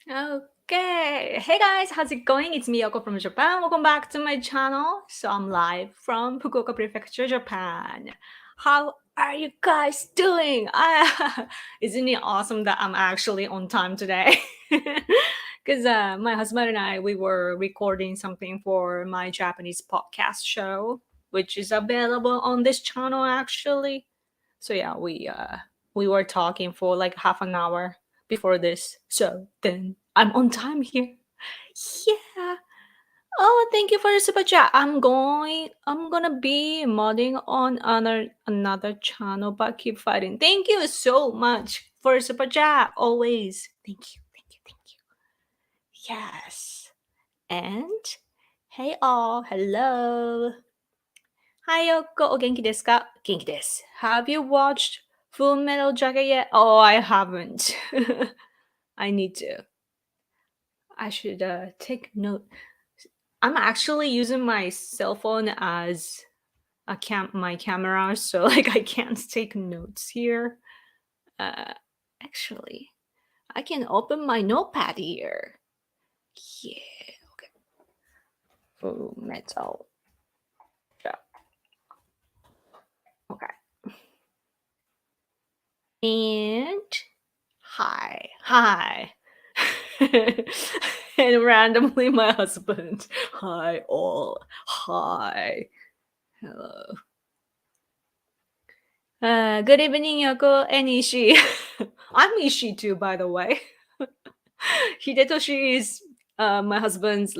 Okay. Hey guys, how's it going? It's Miyoko from Japan. Welcome back to my channel. So I'm live from Fukuoka Prefecture, Japan. How are you guys doing? Isn't it awesome that I'm actually on time today? Because my husband and I, we were recording something for my Japanese podcast show, which is available on this channel actually. So yeah, we were talking for like half an hour before this. So then I'm on time here. Yeah. Oh, thank you for the super chat. I'm gonna be modding on another channel, but keep fighting. Thank you so much for super chat. Always. Thank you. Thank you. Thank you. Yes. And hey all, hello. Hi Yoko, お元気ですか?元気です. Have you watched Full Metal Jacket yet? Oh, I haven't. I need to. I should take note. I'm actually using my cell phone as my camera, so like I can't take notes here. Uh, actually, I can open my notepad here. Yeah. Okay. Full Metal. Okay. And hi. And randomly my husband. Hi all. Hi. Hello. Good evening, Yoko and Ishii. I'm Ishii too, by the way. Hidetoshi is my husband's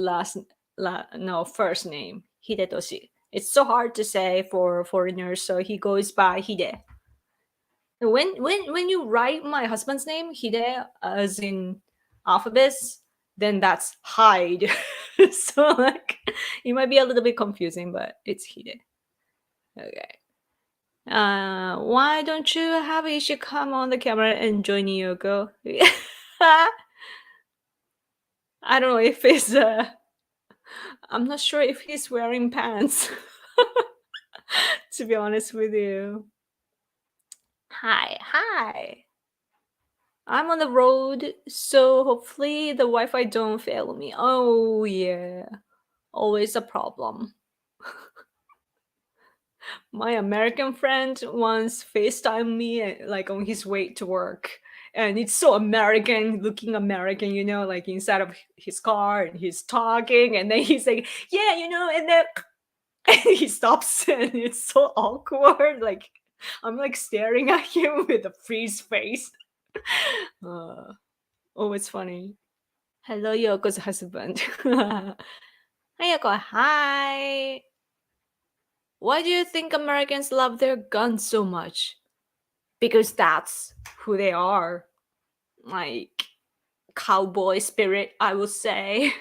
first name. Hidetoshi. It's so hard to say for foreigners, so he goes by Hide. When you write my husband's name, Hide, as in alphabets, then that's hide. So like it might be a little bit confusing, but it's Hide. Okay. Why don't you have Ishi come on the camera and join Yoko? I don't know if it's I'm not sure if he's wearing pants. To be honest with you. Hi. I'm on the road, so hopefully the Wi-Fi don't fail me. Oh yeah, always a problem. My American friend once FaceTimed me like on his way to work. And it's so American, looking American, like inside of his car and he's talking and then he's like, yeah, and then and he stops and it's so awkward. Like I'm like staring at him with a freeze face. Oh, it's funny. Hello, Yoko's husband. Hi, Yoko. Hi. Why do you think Americans love their guns so much? Because that's who they are. Like cowboy spirit, I would say.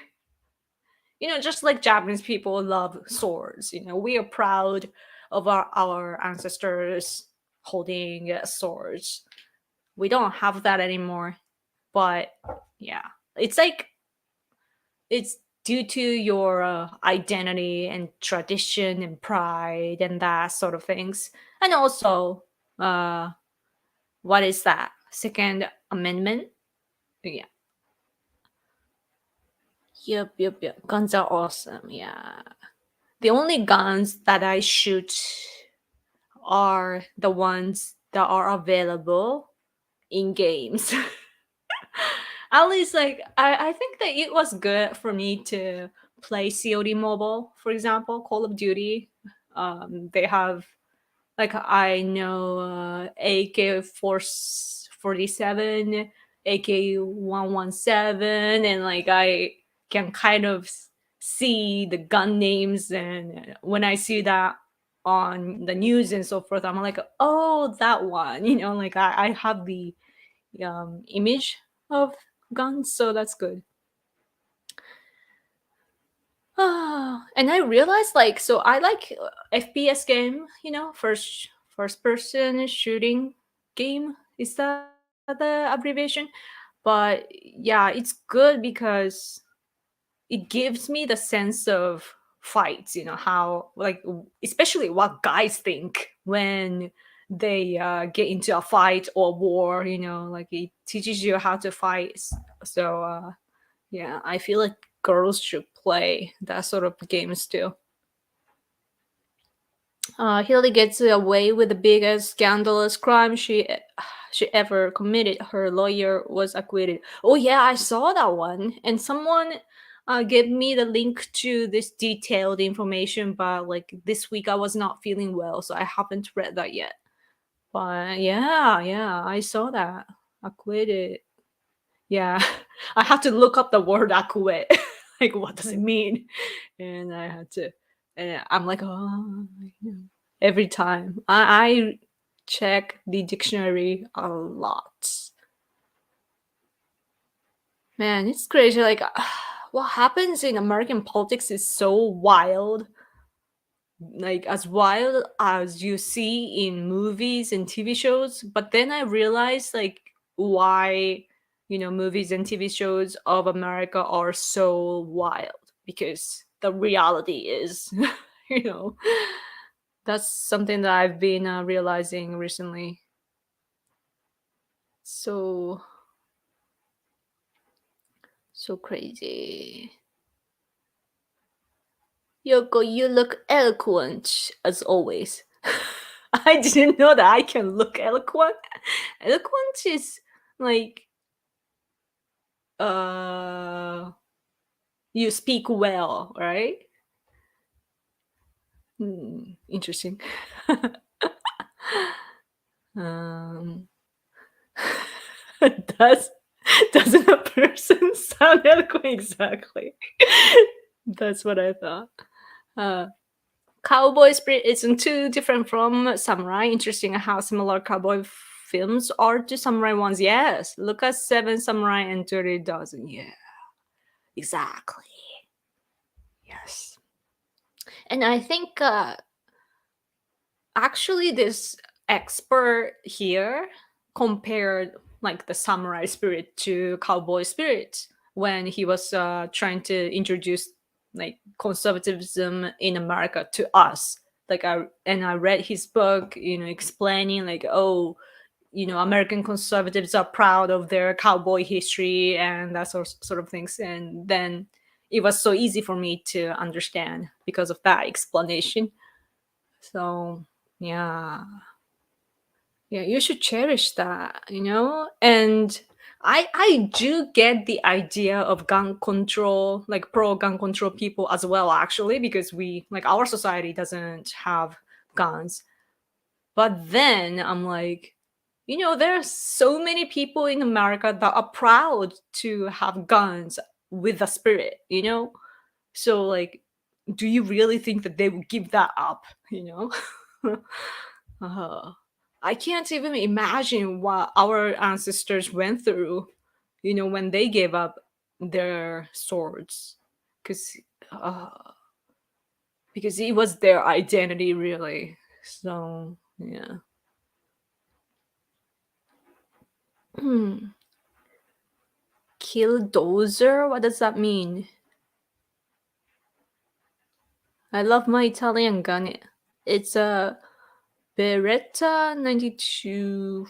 Just like Japanese people love swords. We are proud of our ancestors holding swords. We don't have that anymore. But yeah, it's like it's due to your identity and tradition and pride and that sort of things. And also, what is that? Second Amendment? Yeah. Yep. Guns are awesome. Yeah. The only guns that I shoot are the ones that are available in games. At least, like, I think that it was good for me to play COD Mobile, for example, Call of Duty. They have, like, I know AK 47, AK 117, and like I can kind of see the gun names, and when I see that on the news and so forth, I'm like, oh, that one, like I have the image of guns, so that's good. And I realized, like, so I like FPS game, first person shooting game. Is that the abbreviation? But yeah, it's good because it gives me the sense of fights, how, like, especially what guys think when they get into a fight or war, like it teaches you how to fight. So yeah, I feel like girls should play that sort of games too. Hilly gets away with the biggest scandalous crime she ever committed. Her lawyer was acquitted. Oh yeah, I saw that one, and someone gave me the link to this detailed information. But like this week, I was not feeling well, so I haven't read that yet. But yeah, yeah, I saw that acquitted. Yeah, I had to look up the word acquit. Like, what does it mean? And I had to, and I'm like, oh, yeah. Every time I check the dictionary a lot. Man, it's crazy. Like, what happens in American politics is so wild. Like, as wild as you see in movies and TV shows. But then I realized, like, why, movies and TV shows of America are so wild. Because the reality is, you know, that's something that I've been realizing recently. So, so crazy. Yoko, you look eloquent as always. I didn't know that I can look eloquent. Eloquent is like uh you speak well, right? Interesting. um does doesn't a person sound eloquent exactly? That's what I thought. Uh Cowboy spirit isn't too different from samurai. Interesting how similar cowboy films are to samurai ones. Yes, look at Seven Samurai and 30 Dozen. Yeah, exactly. Yes. And I think actually this expert here compared like the samurai spirit to cowboy spirit when he was trying to introduce like conservatism in America to us. Like I read his book, explaining like, oh, American conservatives are proud of their cowboy history and that sort of things. And then it was so easy for me to understand because of that explanation. So yeah, yeah, you should cherish that, And I do get the idea of gun control, like pro gun control people as well, actually, because we like our society doesn't have guns. But then I'm like, there are so many people in America that are proud to have guns with the spirit, So like, do you really think that they would give that up, uh, I can't even imagine what our ancestors went through, when they gave up their swords, because uh, because it was their identity, really. So yeah. Killdozer? What does that mean? I love my Italian gun. It's a Beretta 92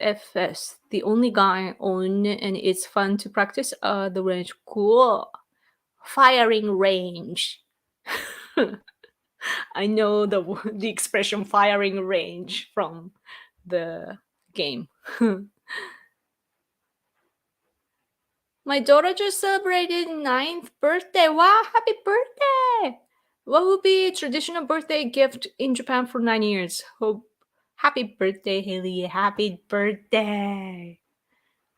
FS, the only gun I own, and it's fun to practice the range. Cool. Firing range. I know the expression firing range from the game. My daughter just celebrated ninth birthday. Wow, happy birthday! What would be a traditional birthday gift in Japan for 9 years? Hope happy birthday, Haley. Happy birthday.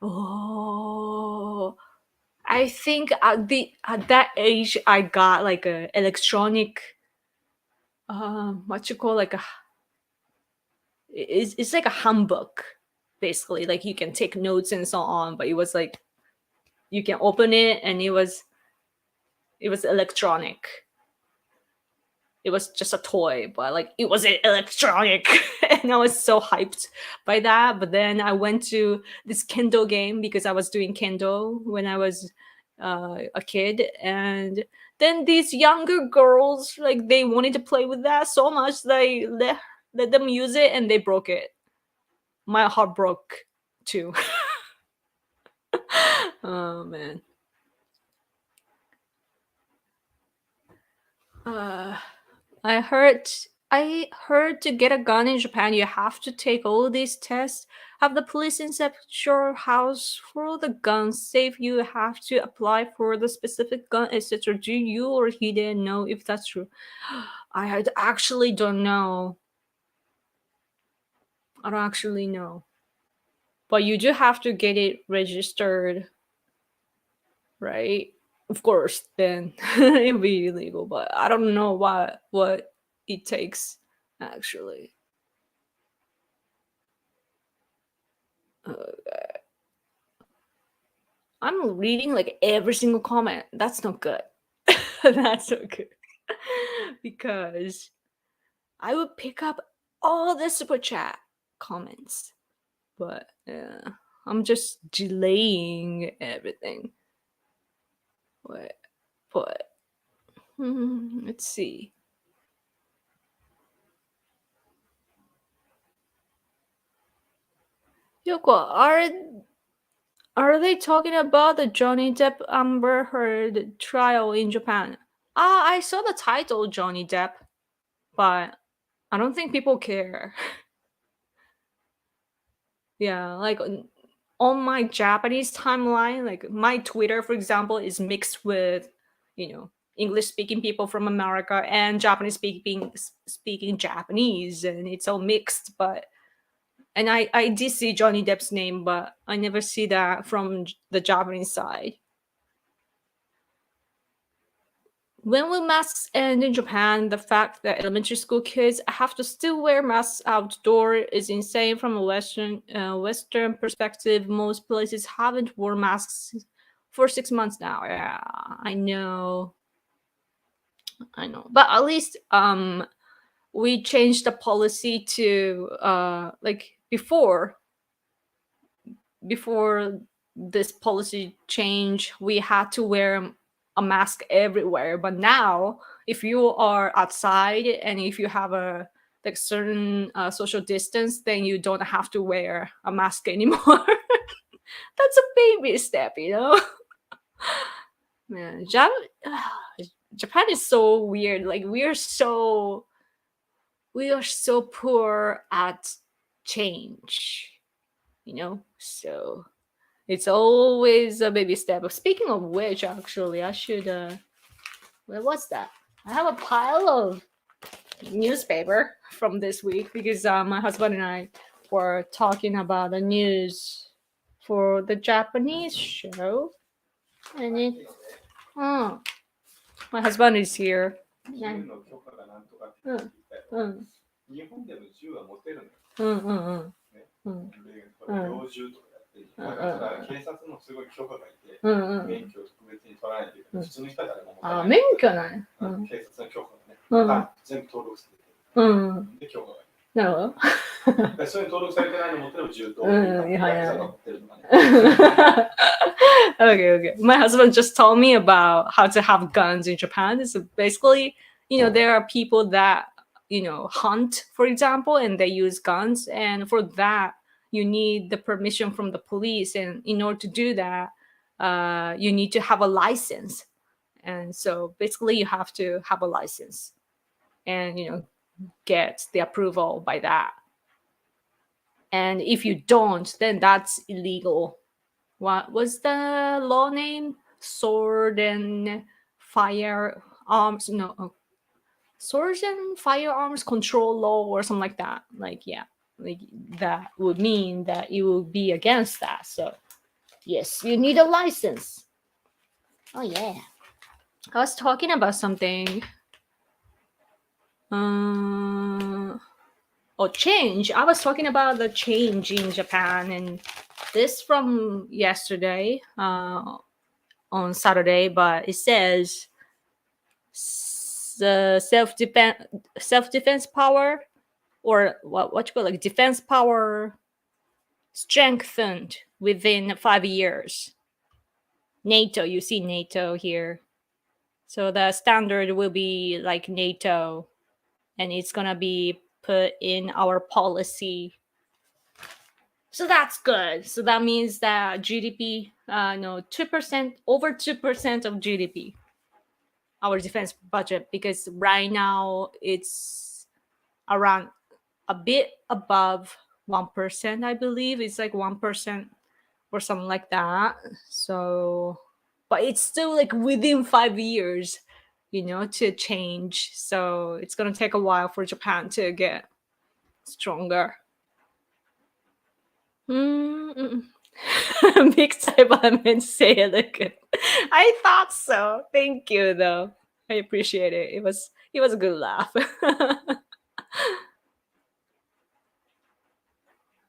Oh, I think at that age I got like a electronic what you call like a it's like a handbook basically, like you can take notes and so on, but it was like you can open it and it was electronic. It was just a toy, but like it was electronic. And I was so hyped by that. But then I went to this Kendo game because I was doing Kendo when I was a kid, and then these younger girls, like they wanted to play with that so much they let them use it, and they broke it. My heart broke too. Oh man. I heard to get a gun in Japan, you have to take all these tests, have the police inspect your house for the gun safe, you have to apply for the specific gun, etc. Do you or he didn't know if that's true? Actually don't know. I don't actually know. But you do have to get it registered, right? Of course, then it'll be illegal. But I don't know what it takes actually. I'm reading like every single comment. That's not good. That's not good. Because I would pick up all the super chat comments. But yeah, I'm just delaying everything. But let's see. Yoko, are they talking about the Johnny Depp Amber Heard trial in Japan? I saw the title Johnny Depp, but I don't think people care. Yeah, like on my Japanese timeline, like my Twitter, for example, is mixed with, English speaking people from America and Japanese speaking Japanese, and it's all mixed. But and I did see Johnny Depp's name, but I never see that from the Japanese side. When will masks end in Japan? The fact that elementary school kids have to still wear masks outdoor is insane from a Western perspective. Most places haven't worn masks for 6 months now. Yeah, I know. But at least we changed the policy to like before this policy change, we had to wear a mask everywhere. But now, if you are outside and if you have a like certain social distance, then you don't have to wear a mask anymore. That's a baby step, Man, Japan is so weird. Like we are so poor at change, So it's always a baby step. Speaking of which, actually, I should. What's that? I have a pile of newspaper from this week because my husband and I were talking about the news for the Japanese show, and oh, my husband is here. Yeah. うんうんうんうんうんうんうんうんうんなるほど。Okay. My husband just told me about how to have guns in Japan. So basically, there are people that, hunt, for example, and they use guns. And for that, you need the permission from the police. And in order to do that, you need to have a license. And so basically, you have to have a license and, get the approval by that. And if you don't, then that's illegal. What was the law name? Sword and firearms? No, swords and firearms control law or something like that. Like, yeah, like that would mean that you will be against that. So, yes, you need a license. Oh yeah, I was talking about something. Change. I was talking about the change in Japan, and this from yesterday on Saturday, but it says the self-defense power, or what you call like defense power, strengthened within 5 years. NATO, you see NATO here. So the standard will be like NATO, and it's gonna be put in our policy. So that's good. So that means that GDP, no, 2%, over 2% of GDP, our defense budget, because right now it's around a bit above 1%, I believe. It's like 1% or something like that. So, but it's still like within 5 years, to change. So it's going to take a while for Japan to get stronger. Mm-mm. Big type, I meant say it again. I thought so. Thank you, though. I appreciate it. It was a good laugh.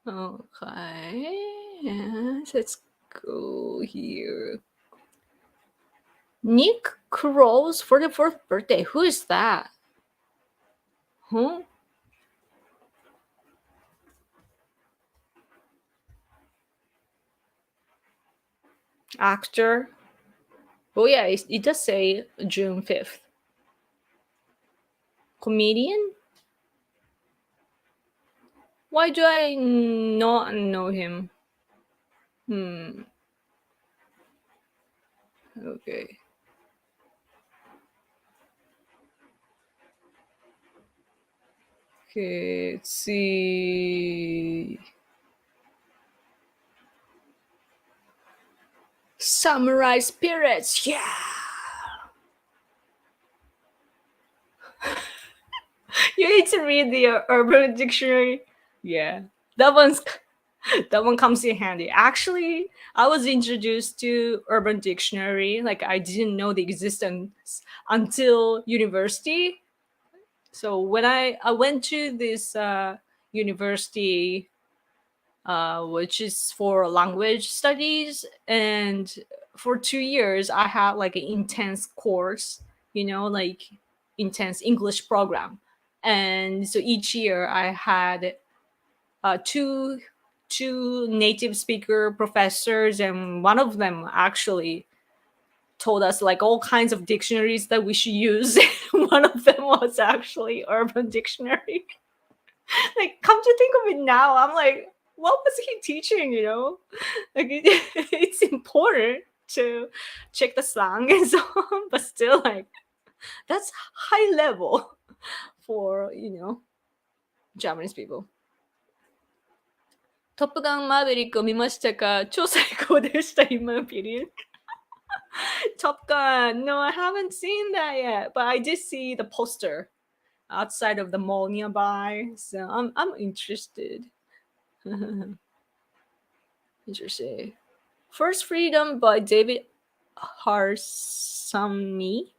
Okay. Yes, let's go here. Nick Crow's 44th birthday. Who is that? Huh? Actor? Oh yeah, it does say June 5th. Comedian? Why do I not know him? Okay. Okay, let's see. Samurai spirits, yeah. You need to read the Urban Dictionary. Yeah, that one's that one comes in handy. Actually, I was introduced to Urban Dictionary. Like I didn't know the existence until university. So when I went to this university, which is for language studies, and for 2 years I had like an intense course, like intense English program, and so each year I had two native speaker professors, and one of them actually told us like all kinds of dictionaries that we should use. One of them was actually Urban Dictionary. Like, come to think of it now, I'm like, what was he teaching? Like it's important to check the slang and so on, but still, like, that's high level for Japanese people. トップガンマーヴェリックを見ましたか？超最高でした、in my opinion. Top Gun. No, I haven't seen that yet, but I did see the poster outside of the mall nearby, so I'm interested. Interesting. First Freedom by David Harsami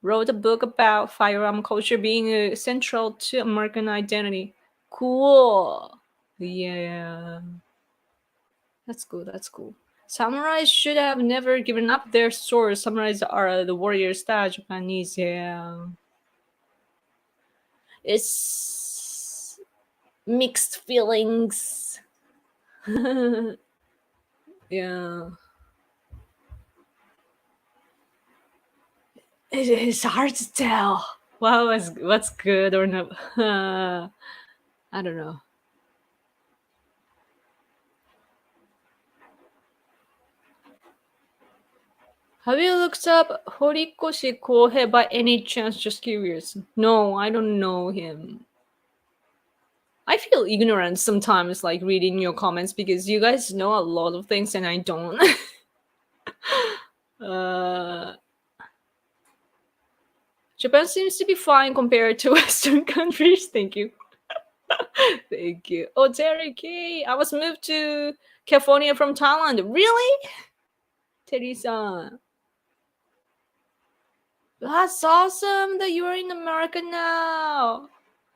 wrote a book about firearm culture being central to American identity. Cool. Yeah. That's cool. That's cool. Samurais should have never given up their swords. Samurais are the warriors that Japanese. Yeah. It's mixed feelings. Yeah. It's hard to tell what's good or not. I don't know. Have you looked up Horikoshi Kohei by any chance? Just curious. No, I don't know him. I feel ignorant sometimes, like reading your comments, because you guys know a lot of things and I don't. Japan seems to be fine compared to Western countries. Thank you. Thank you. Oh, Terry K. I was moved to California from Thailand. Really? Terry-san. That's awesome that you're in America now.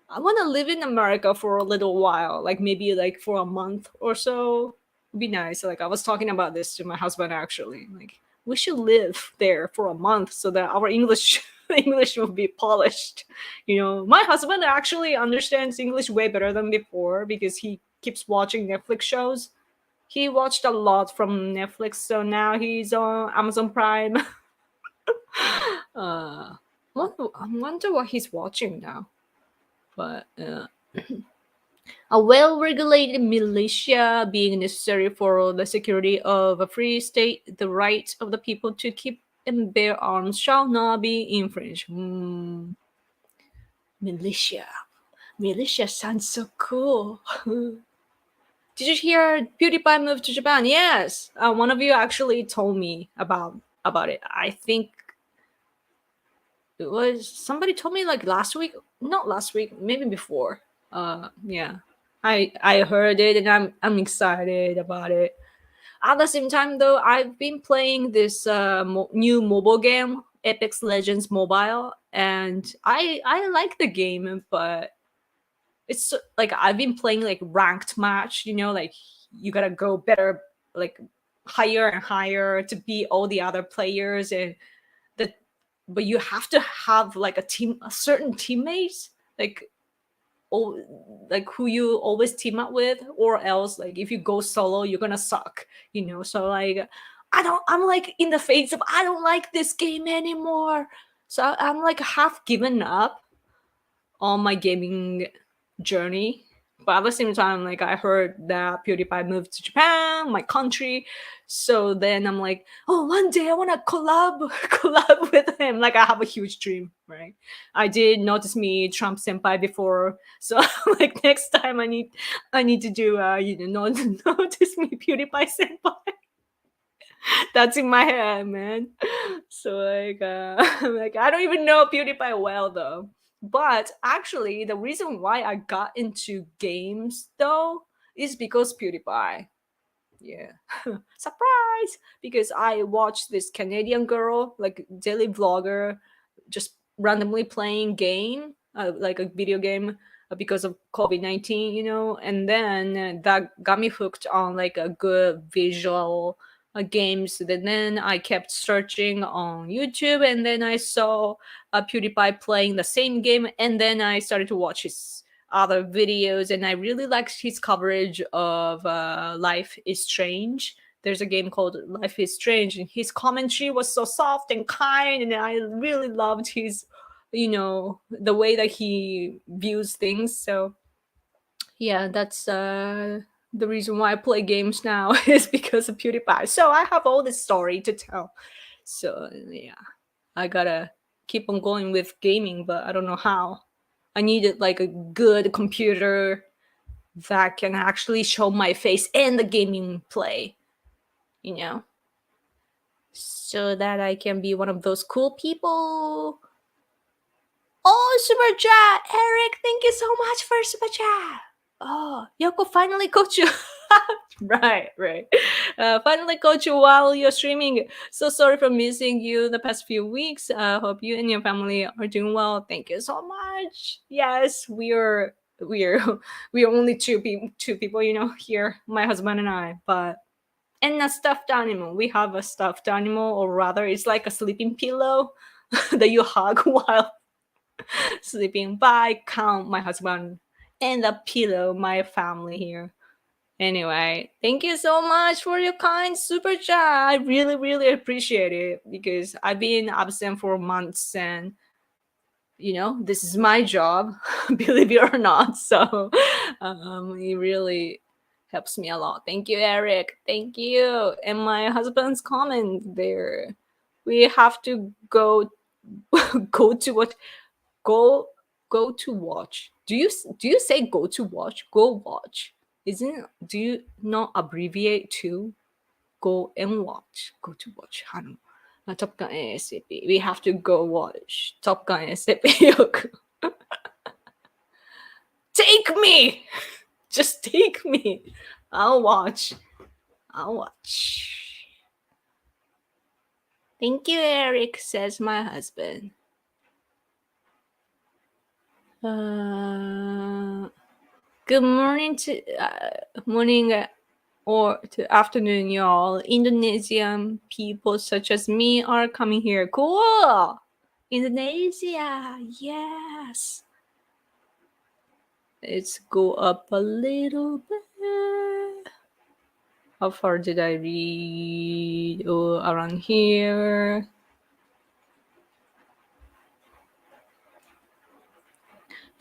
I want to live in America for a little while, like maybe like for a month or so. It'd be nice. Like I was talking about this to my husband actually. Like we should live there for a month so that our English English will be polished. My husband actually understands English way better than before because he keeps watching Netflix shows. He watched a lot from Netflix, so now he's on Amazon Prime. I wonder what he's watching now. But A well-regulated militia being necessary for the security of a free state, the right of the people to keep and bear arms shall not be infringed. Militia. Militia sounds so cool. Did you hear PewDiePie moved to Japan? Yes. One of you actually told me about it. I think it was somebody told me like last week. Not last week, maybe before. Yeah. I heard it and I'm excited about it. At the same time, though, I've been playing this new mobile game, Apex Legends Mobile, and I like the game, but like I've been playing like ranked match, like you gotta go better, like higher and higher to beat all the other players, and the but you have to have like a certain teammates, like oh, like who you always team up with, or else like if you go solo, you're gonna suck, So like I'm like in the phase of I don't like this game anymore, so I'm like half given up on my gaming journey. But at the same time, like I heard that PewDiePie moved to Japan, my country. So then I'm like, oh, one day I want to collab with him. Like I have a huge dream, right? I did notice me Trump senpai before, so like next time I need to do notice me PewDiePie senpai. That's in my head, man. So like, like I don't even know PewDiePie well though. But actually, the reason why I got into games though is because PewDiePie. Yeah, surprise! Because I watched this Canadian girl, like daily vlogger, just randomly playing game, like a video game, because of COVID-19, and then that got me hooked on like a good visual games. Then I kept searching on YouTube, and then I saw PewDiePie playing the same game, and then I started to watch his other videos, and I really liked his coverage of Life is Strange. There's a game called Life is Strange, and his commentary was so soft and kind, and I really loved his, the way that he views things. So yeah, that's the reason why I play games now is because of PewDiePie. So I have all this story to tell. So yeah, I gotta keep on going with gaming, but I don't know how. I needed like a good computer that can actually show my face and the gaming play, so that I can be one of those cool people. Oh, super chat, Eric! Thank you so much for super chat. Oh, Yoko finally got you. Right. Finally got you while you're streaming. So sorry for missing you the past few weeks. Hope you and your family are doing well. Thank you so much. Yes, we're we are only two people, here, my husband and I. But and a stuffed animal. We have a stuffed animal, or rather, it's like a sleeping pillow that you hug while sleeping. But I count my husband and the pillow, my family here. Anyway, thank you so much for your kind super chat. I really, really appreciate it because I've been absent for months, and this is my job, believe it or not. So it really helps me a lot. Thank you, Eric. Thank you. And my husband's comment there. We have to go go to what go go to watch. Do you say go to watch? Go watch. Isn't do you not abbreviate to go and watch? Go to watch. Top Gun ASAP. We have to go watch Top Gun ASAP. Take me! Just take me. I'll watch. Thank you, Eric, says my husband. Good morning or to afternoon, y'all. Indonesian people such as me are coming here. Cool. Indonesia, yes. Let's go up a little bit. How far did I read? Oh, around here.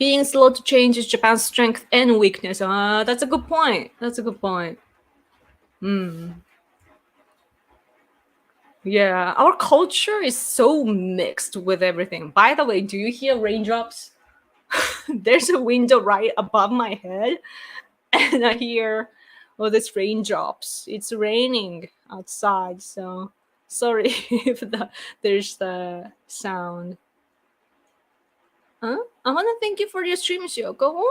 Being slow to change is Japan's strength and weakness. That's a good point. That's a good point. Yeah, our culture is so mixed with everything. By the way, do you hear raindrops? There's a window right above my head, and I hear all these raindrops. It's raining outside, so sorry if there's the sound. Huh? I want to thank you for your stream, Shiyoko.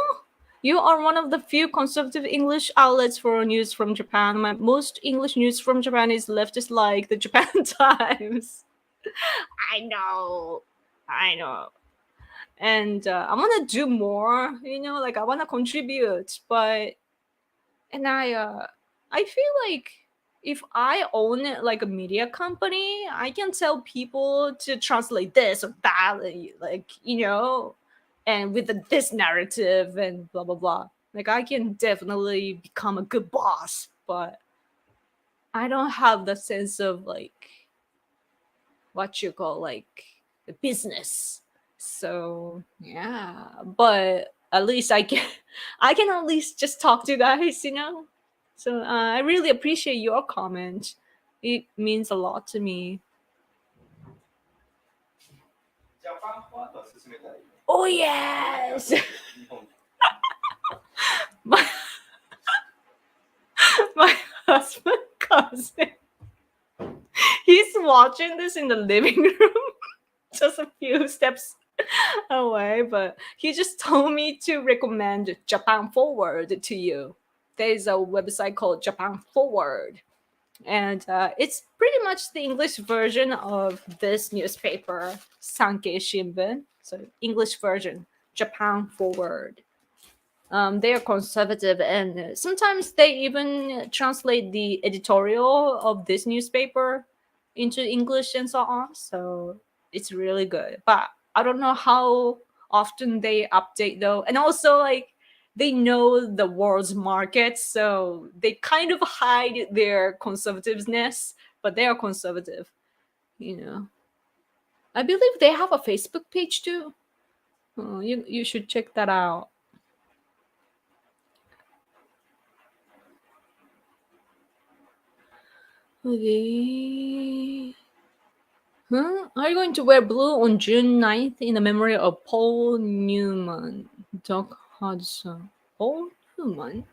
You are one of the few conservative English outlets for news from Japan. Most English news from Japan is leftist like the Japan Times. I know. I know. And I want to do more, like I want to contribute, but and I feel like if I own like a media company, I can tell people to translate this or that, like and with this narrative and blah blah blah. Like I can definitely become a good boss, but I don't have the sense of like what you call like the business. So yeah, but at least I can I can at least just talk to you guys. So I really appreciate your comment. It means a lot to me. Oh yes. my, my husband comes in. He's watching this in the living room, just a few steps away, but he just told me to recommend Japan Forward to you. There's a website called Japan Forward, and it's pretty much the English version of this newspaper, Sankei Shimbun. So English version, Japan Forward. They are conservative, and sometimes they even translate the editorial of this newspaper into English and so on. So it's really good. But I don't know how often they update though. And also, like, they know the world's market, so they kind of hide their conservativeness, but they are conservative. I believe they have a Facebook page too. Oh, you should check that out. Okay. Huh? Are you going to wear blue on June 9th in the memory of Paul Newman? Doc Hudson. Paul Newman?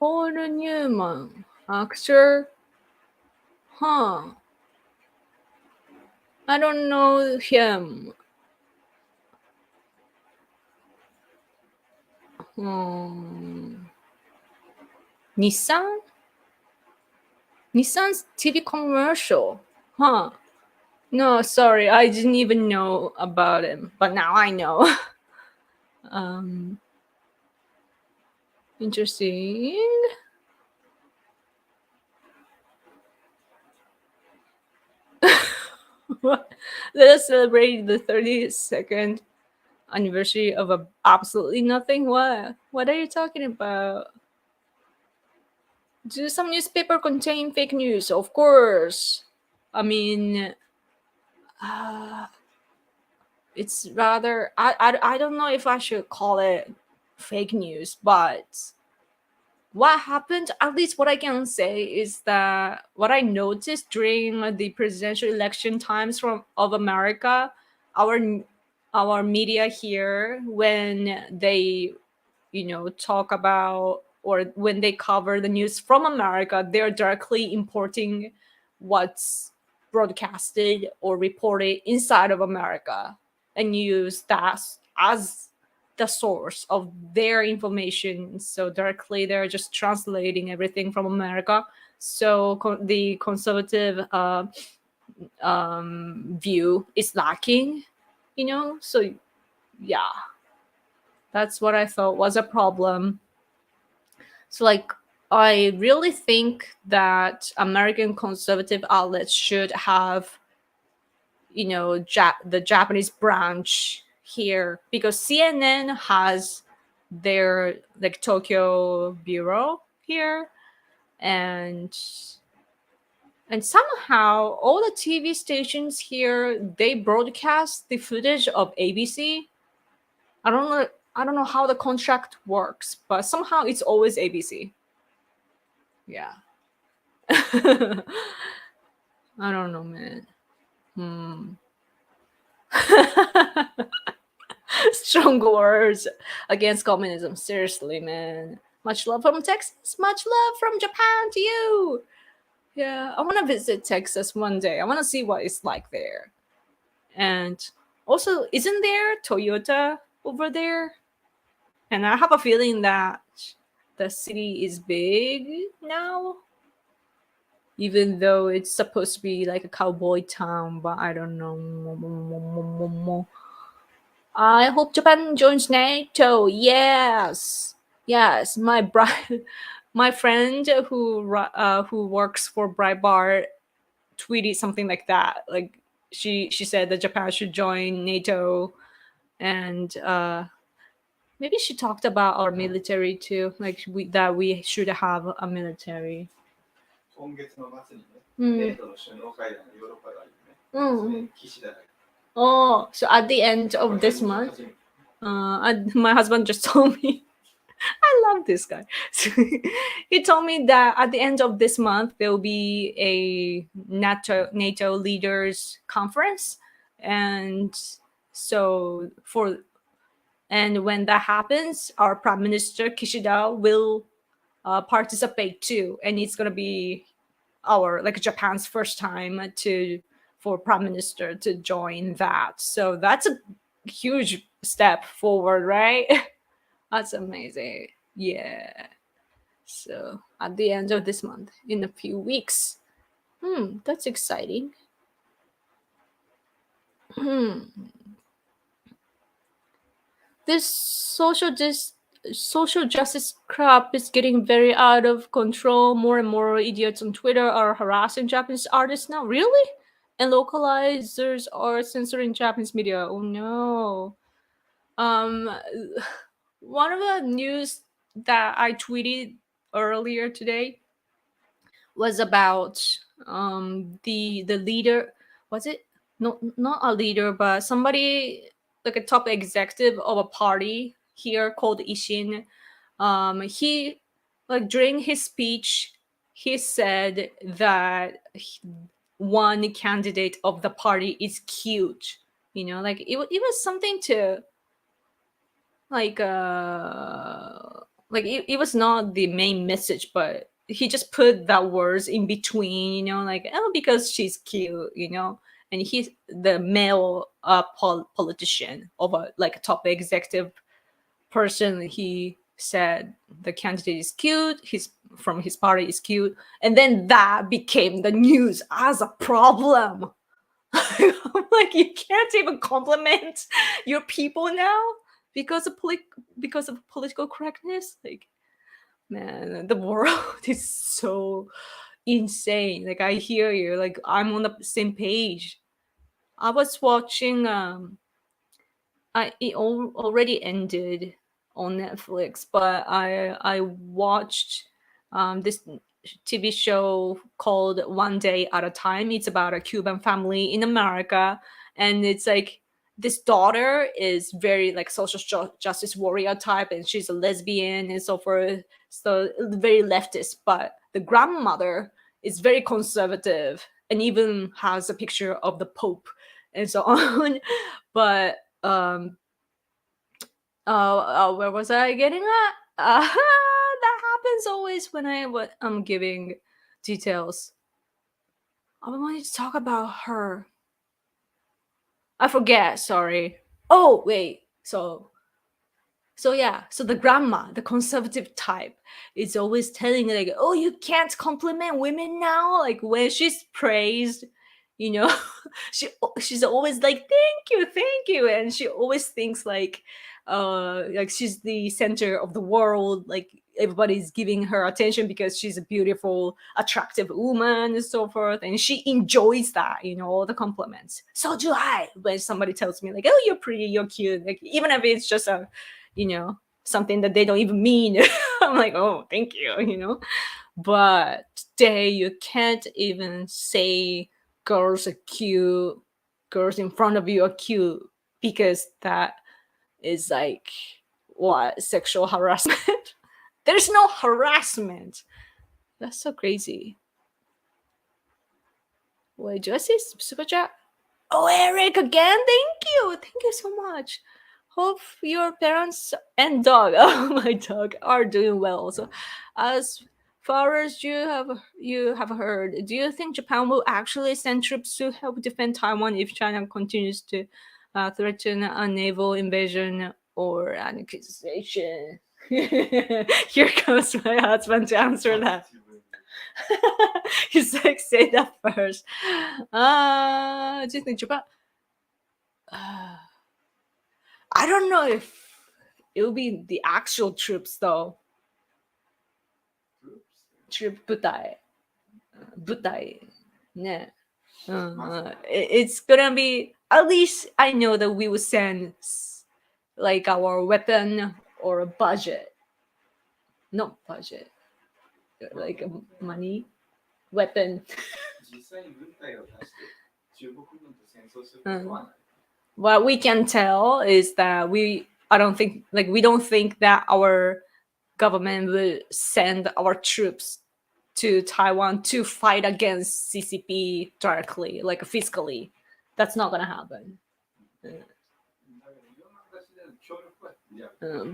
Paul Newman. Actor? Huh. I don't know him. Hmm. Nissan? Nissan's TV commercial. Huh. No, sorry, I didn't even know about him, but now I know. um, Interesting. Let us celebrate the 32nd anniversary of absolutely nothing. What are you talking about? Do some newspaper contain fake news? Of course. I mean, uh, it's rather I don't know if I should call it fake news, but what happened, at least what I can say, is that what I noticed during the presidential election times of America, our our media here, when they talk about, or when they cover the news from America, they're directly importing what's broadcasted or reported inside of America and use that as the source of their information. So directly they're just translating everything from America. So the conservative view is lacking. So yeah, that's what I thought was a problem. So, like, I really think that American conservative outlets should have, the Japanese branch here, because CNN has their like Tokyo bureau here, and And somehow all the TV stations here, they broadcast the footage of ABC. I don't know how the contract works, but somehow it's always ABC. Yeah. I don't know, man. Hmm. Strong words against communism. Seriously, man. Much love from Texas. Much love from Japan to you. Yeah, I want to visit Texas one day. I want to see what it's like there. And also, isn't there Toyota over there? And I have a feeling that the city is big now, even though it's supposed to be like a cowboy town, but I don't know. I hope Japan joins NATO. Yes, yes. My friend who works for Breitbart tweeted something like that. Like she said that Japan should join NATO, and maybe she talked about our military too. Like that we should have a military. 今月の末にね、Mm. ネートの首脳会談にヨーロッパがあるよね。Mm. 岸田が Oh, so at the end of this month, my husband just told me. I love this guy. So he told me that at the end of this month there will be a NATO leaders conference, and so and when that happens, our Prime Minister Kishida will participate too, and it's gonna be our like Japan's first time for Prime Minister to join that. So that's a huge step forward, right? That's amazing. Yeah. So at the end of this month, in a few weeks. That's exciting. This social justice crap is getting very out of control. More and more idiots on Twitter are harassing Japanese artists now. Really? And localizers are censoring Japanese media. Oh no. Um, one of the news that I tweeted earlier today was about the leader. Was it not a leader, but somebody like a top executive of a party here called Ishin. He like during his speech, he said that one candidate of the party is cute. You know, like it was something to like it was not the main message, but he just put that words in between, you know, like oh because she's cute, you know. And he's the male politician of a like a top executive person. He said the candidate is cute, his from his party is cute, and then that became the news as a problem. I'm like, you can't even compliment your people now because of political correctness. Like, man, the world is so insane. Like, I hear you. Like, I'm on the same page. I was watching. It already ended on Netflix, but I watched this TV show called One Day at a Time. It's about a Cuban family in America, and it's like this daughter is very like social justice warrior type, and she's a lesbian and so forth. So very leftist, but the grandmother is very conservative and even has a picture of the Pope and so on. But where was I getting at? That happens always when I'm giving details. I wanted to talk about her. I forget. Sorry. Oh wait. So yeah, so the grandma, the conservative type, is always telling like, "Oh, you can't compliment women now." Like when she's praised, you know, she's always like, thank you," and she always thinks like she's the center of the world. Like everybody's giving her attention because she's a beautiful, attractive woman and so forth, and she enjoys that, you know, all the compliments. So do I. When somebody tells me like, "Oh, you're pretty, you're cute," like even if it's just a you know something that they don't even mean. I'm like, oh thank you, you know. But day you can't even say girls are cute, girls in front of you are cute, because that is like what, sexual harassment. There's no harassment. That's so crazy. Wait, do I see super chat? Oh, Eric again. Thank you so much. Hope your parents and dog, oh my dog, are doing well also. As far as you have heard, do you think Japan will actually send troops to help defend Taiwan if China continues to threaten a naval invasion or annexation? Here comes my husband to answer that. He's like, say that first. Do you think Japan? I don't know if it will be the actual troops though. Troop 部隊。部隊。ね。It's gonna be, at least I know that we will send like our weapon or a budget. Not budget. Like money. Weapon. 実際に軍隊を出して中国軍と戦争することはない。What we can tell is that we don't think that our government will send our troops to Taiwan to fight against CCP directly, like physically. That's not gonna happen.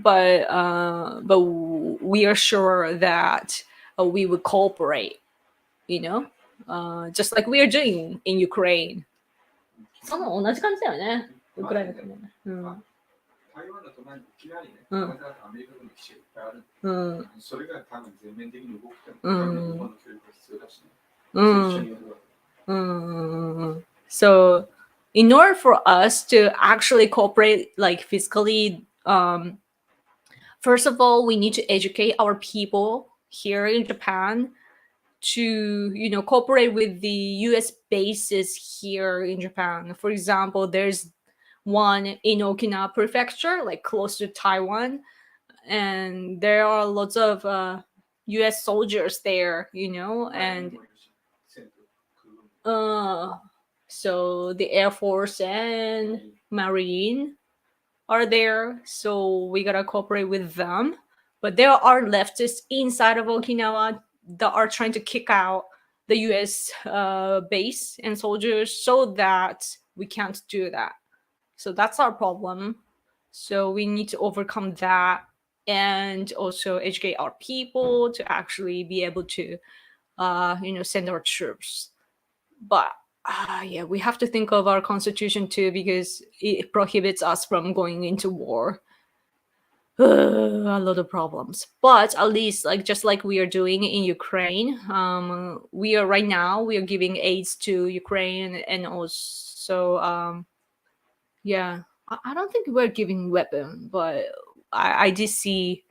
But we are sure that we will cooperate, just like we are doing in Ukraine. その同じ感じだよね、ウクライナとね。台湾の隣に沖縄にね、カナダとアメリカ軍の基地がいっぱいある。それが多分全面的に動くと日本の協力が必要だしね。一緒にやるわけ。So, in order for us to actually cooperate, like physically, first of all, we need to educate our people here in Japan to cooperate with the US bases here in Japan. For example, there's one in Okinawa prefecture, like close to Taiwan, and there are lots of US soldiers there, and so the Air Force and Marine are there, so we gotta cooperate with them. But there are leftists inside of Okinawa that are trying to kick out the US base and soldiers, so that we can't do that. So that's our problem. So we need to overcome that and also educate our people to actually be able to, send our troops. But yeah, we have to think of our constitution too, because it prohibits us from going into war. A lot of problems, but at least just like we are doing in Ukraine, we are giving aids to Ukraine, and also yeah, I don't think we're giving weapon, but I did see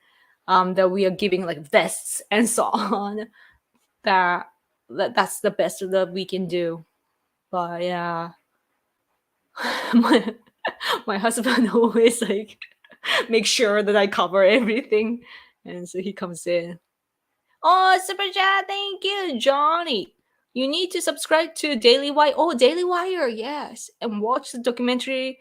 that we are giving like vests and so on. That's the best that we can do. But yeah, my husband always make sure that I cover everything, and so he comes in. Oh, super chat, thank you, Johnny. You need to subscribe to Daily Wire. Oh, Daily Wire, yes, and watch the documentary.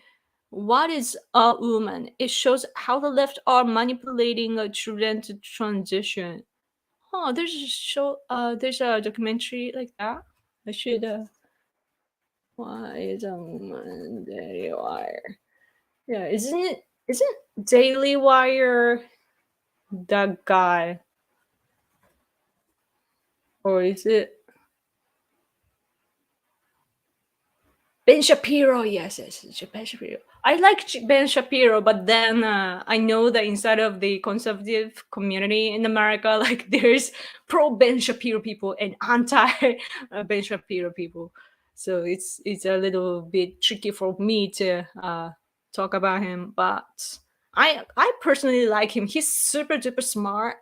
What is a woman? It shows how the left are manipulating children to transition. Oh, there's a show. There's a documentary like that. I should. Why is a woman Daily Wire? Yeah, isn't Daily Wire that guy? Or is it Ben Shapiro? Yes, it's Ben Shapiro. I like Ben Shapiro, but then I know that inside of the conservative community in America, there's pro Ben Shapiro people and anti Ben Shapiro people. So it's a little bit tricky for me to talk about him. But I personally like him. He's super duper smart,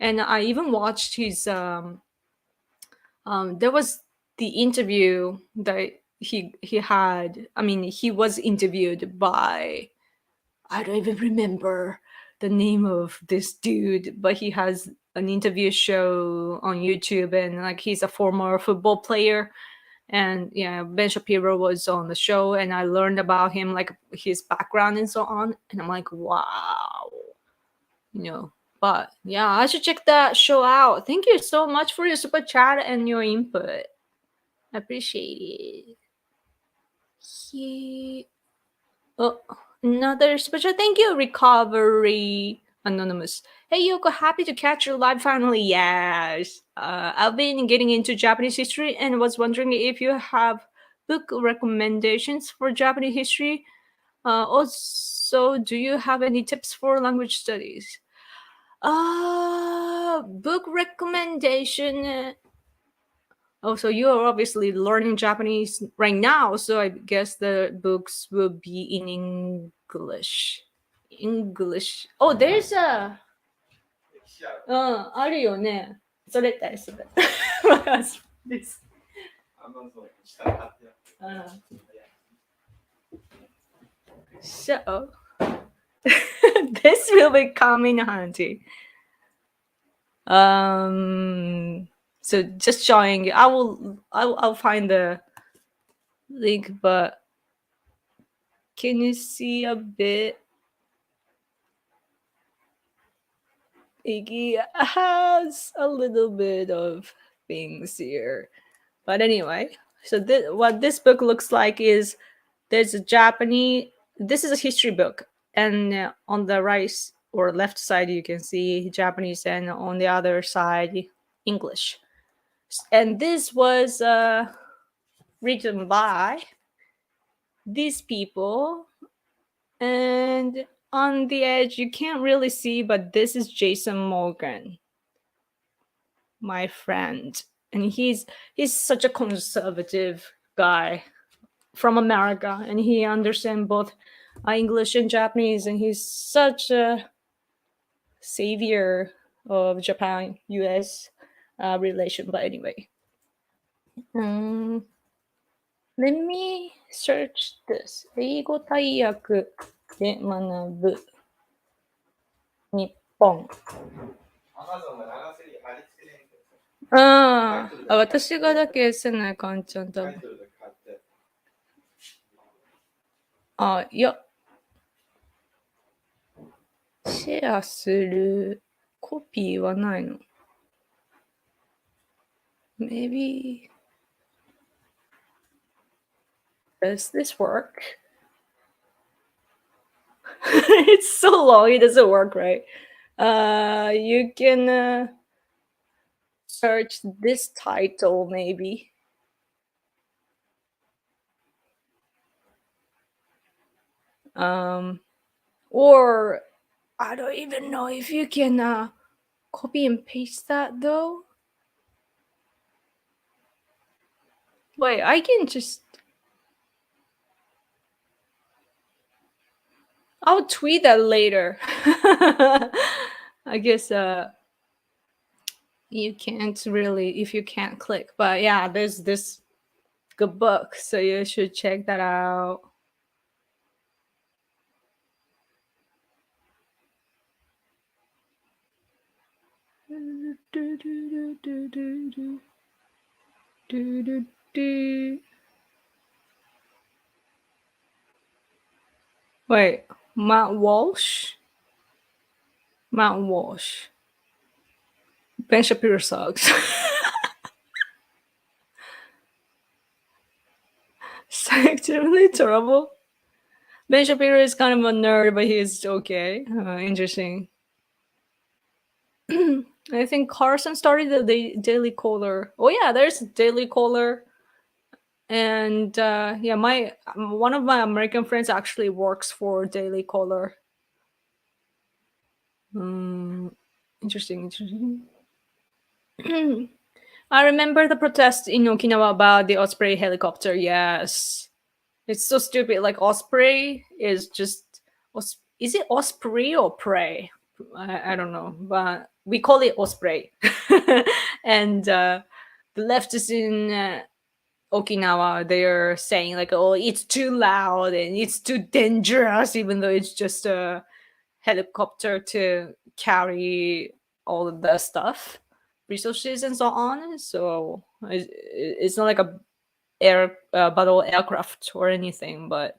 and I even watched his. There was the interview that he had. I mean, he was interviewed by, I don't even remember the name of this dude, but he has an interview show on YouTube, and like he's a former football player. And yeah, Ben Shapiro was on the show, and I learned about him, like his background and so on. And I'm like, wow, you know. But yeah, I should check that show out. Thank you so much for your super chat and your input. I appreciate it. Oh, another special thank you, Recovery Anonymous. Hey Yoko, happy to catch you live finally. Yes. I've been getting into Japanese history and was wondering if you have book recommendations for Japanese history. Also, do you have any tips for language studies? Book recommendation. Oh, so you are obviously learning Japanese right now, so I guess the books will be in English. English. Oh, there's a あるよね。それだよ、それ。です。So, this will be coming handy. So just showing you. I'll find the link, but can you see a bit? Iggy has a little bit of things here. But anyway, so what this book looks like is there's a Japanese, this is a history book. And on the right or left side, you can see Japanese, and on the other side, English. And this was written by these people. And on the edge, you can't really see, but this is Jason Morgan, my friend. And he's such a conservative guy from America, and he understands both English and Japanese, and he's such a savior of Japan-US relation. But anyway, let me search this. 英語大訳で学ぶ日本。私がだけせないかんちゃん多分。いや。シェアするコピーはないの。Maybe does this work? It's so long, it doesn't work, right? You can search this title maybe. Or I don't even know if you can copy and paste that though. Wait, I can just... I'll tweet that later. I guess you can't really, if you can't click. But yeah, there's this good book, so you should check that out. Wait, Matt Walsh? Matt Walsh. Ben Shapiro sucks. It's actually terrible. Ben Shapiro is kind of a nerd, but he's okay. Interesting. I think Carson started the Daily Caller. Oh yeah, there's Daily Caller. And yeah, one of my American friends actually works for Daily Caller. Interesting. I remember the protest in Okinawa about the Osprey helicopter. Yes, it's so stupid. Like Osprey is just, is it Osprey or Prey? I don't know, but we call it Osprey. And the leftists in Okinawa, they're saying like, oh, it's too loud and it's too dangerous, even though it's just a helicopter to carry all of the stuff, resources and so on. So it's not like a battle aircraft or anything, but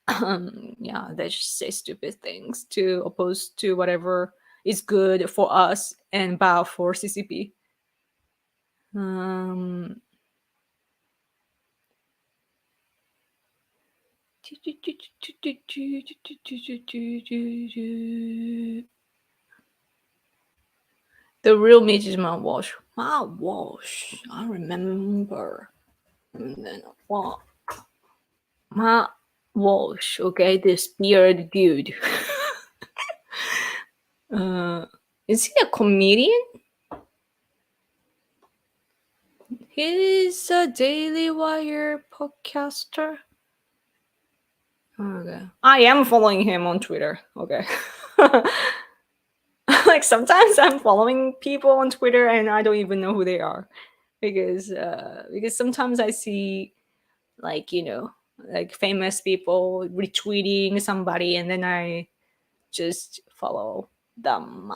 yeah, they just say stupid things to oppose to whatever is good for us and bad for CCP. Um, the real meat is mouthwash. Mouthwash. I remember. And then what? Mouthwash. Okay, this beard dude. Is he a comedian? He's a Daily Wire podcaster. Okay. I am following him on Twitter. Okay. Like sometimes I'm following people on Twitter and I don't even know who they are because sometimes I see like like famous people retweeting somebody and then I just follow them.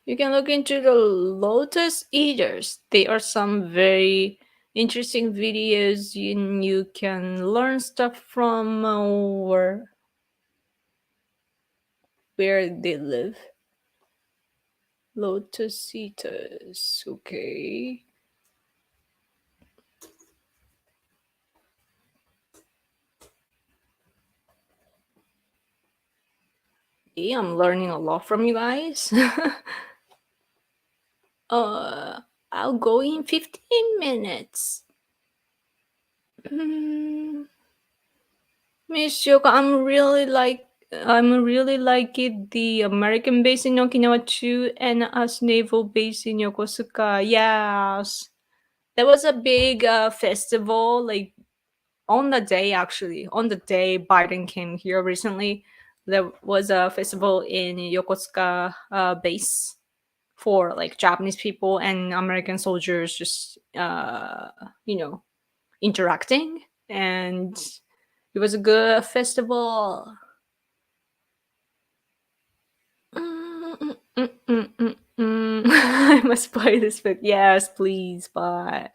You can look into the Lotus Eaters. They are some very interesting videos and you can learn stuff from where they live. Lotus Eaters, okay. Yeah, I'm learning a lot from you guys. I'll go in 15 minutes. Miss Yoko, I'm really like it the American base in Okinawa too, and us naval base in Yokosuka. Yes, there was a big festival like on the day Biden came here recently. There was a festival in Yokosuka base for like Japanese people and American soldiers just interacting, and it was a good festival. I must buy this book. Yes, please buy.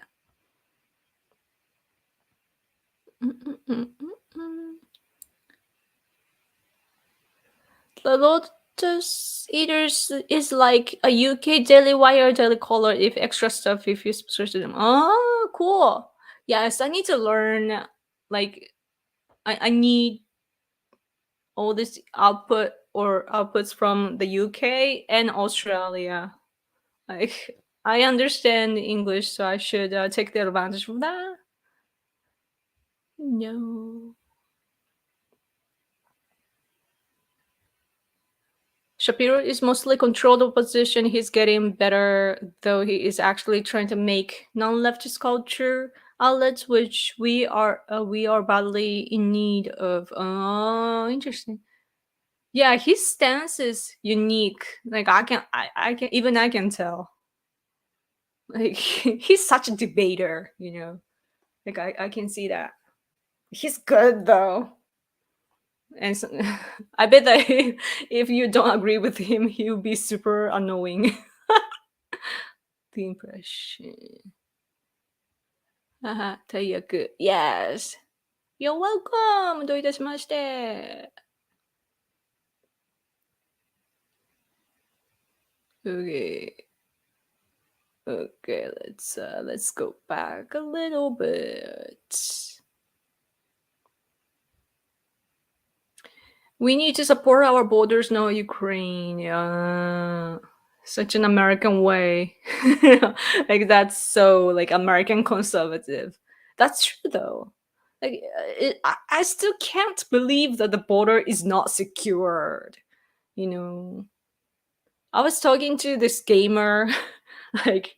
The Lotus Eaters is like a UK Daily Wire, Daily Caller, if extra stuff if you subscribe to them. Oh, cool. Yes, I need to learn. Like, I need all this output or outputs from the UK and Australia. Like, I understand English, so I should take the advantage of that. No. Shapiro is mostly controlled opposition. He's getting better, though he is actually trying to make non-leftist culture outlets, which we are badly in need of. Oh, interesting. Yeah, his stance is unique. Like I can even I can tell. Like he's such a debater, Like I can see that. He's good though. And so, I bet that if you don't agree with him, he'll be super annoying. The impression. Haha, 大役. Yes. You're welcome. どういたしまして. Okay. Okay, let's go back a little bit. We need to support our borders, no Ukraine. Such an American way. Like that's so like American conservative. That's true though. Like I still can't believe that the border is not secured. You know, I was talking to this gamer, like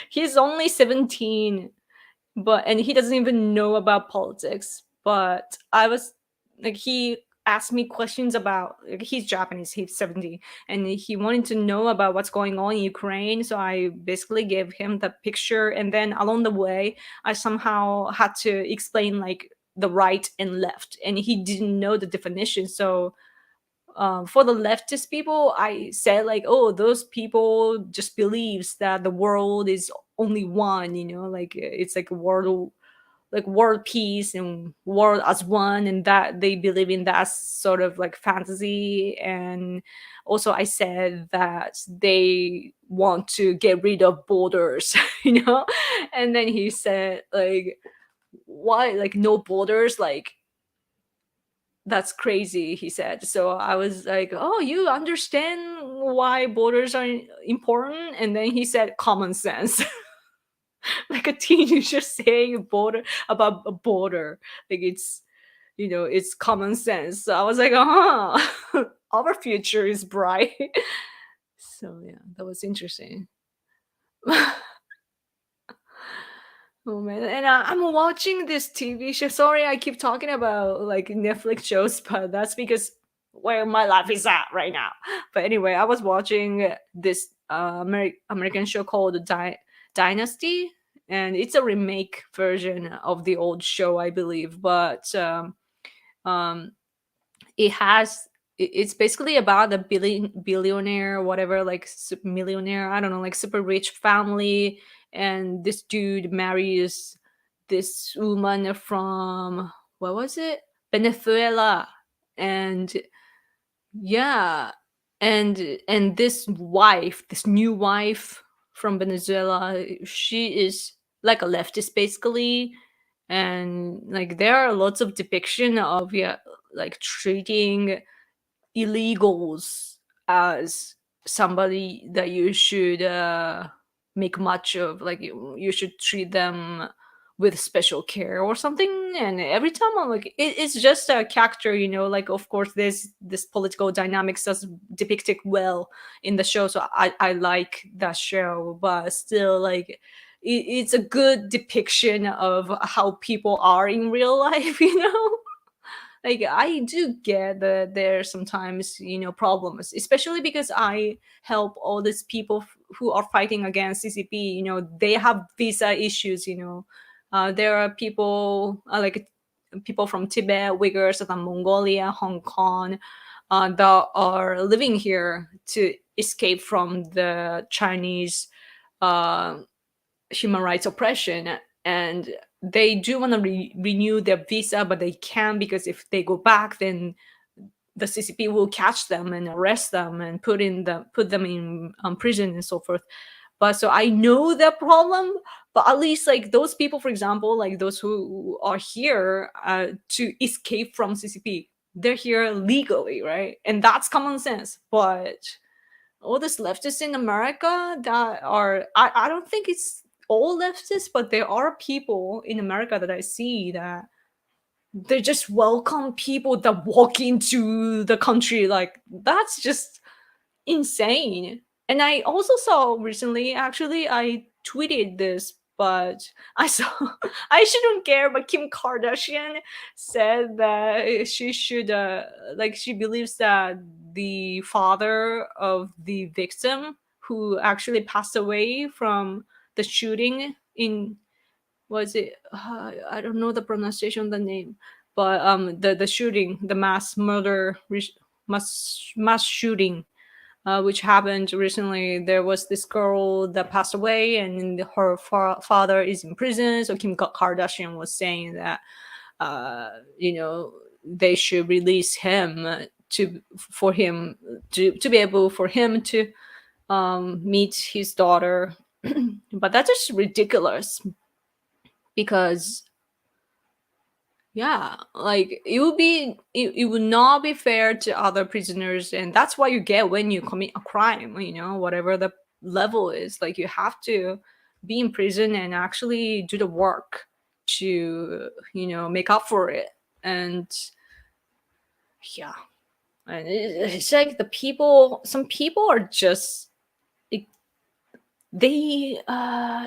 he's only 17, and he doesn't even know about politics. But I was like, he asked me questions about like, he's Japanese, he's 70, and he wanted to know about what's going on in Ukraine. So I basically gave him the picture, and then along the way, I somehow had to explain like the right and left, and he didn't know the definition. So for the leftist people, I said like, oh, those people just believes that the world is only one, like it's like a world, like world peace and world as one, and that they believe in that sort of like fantasy. And also I said that they want to get rid of borders, and then he said like, why, like no borders, like that's crazy, he said. So I was like, oh, you understand why borders are important? And then he said common sense. Like a teenager saying border about a border, like it's common sense. So I was like, our future is bright. So yeah, that was interesting. Oh man, and I'm watching this TV show. Sorry, I keep talking about like Netflix shows, but that's because where my life is at right now. But anyway, I was watching this American show called Dynasty, and it's a remake version of the old show, I believe. But um, it has it's basically about a billionaire, whatever, like millionaire, I don't know, like super rich family, and this dude marries this woman from, what was it, Venezuela. And yeah, and this new wife from Venezuela, she is like a leftist basically. And like there are lots of depiction of, yeah, like treating illegals as somebody that you should make much of, like you should treat them with special care or something. And every time I'm like, it's just a character, like of course there's this political dynamics that's depicted well in the show, so I like that show. But still, like it's a good depiction of how people are in real life. Like I do get that there are sometimes problems, especially because I help all these people who are fighting against CCP. They have visa issues. There are people like people from Tibet, Uyghurs from Mongolia, Hong Kong, that are living here to escape from the Chinese uh, human rights oppression. And they do want to renew their visa, but they can't, because if they go back, then the CCP will catch them and arrest them and put them in prison and so forth. But so I know that problem. But at least like those people, for example, like those who are here to escape from CCP, they're here legally, right? And that's common sense. But all this leftists in America that are, I don't think it's all leftists, but there are people in America that I see that they just welcome people that walk into the country. Like that's just insane. And I also saw recently, actually, I tweeted this, but I saw I shouldn't care, but Kim Kardashian said that she should like she believes that the father of the victim who actually passed away from the shooting in, was it I don't know the pronunciation of the name, but the shooting, the mass shooting, which happened recently. There was this girl that passed away, and her father is in prison. So Kim Kardashian was saying that, they should release him for him to be able for him to meet his daughter. But that's just ridiculous, because yeah, like it would not be fair to other prisoners. And that's what you get when you commit a crime, whatever the level is. Like you have to be in prison and actually do the work to make up for it. And yeah, and it's like some people are just like,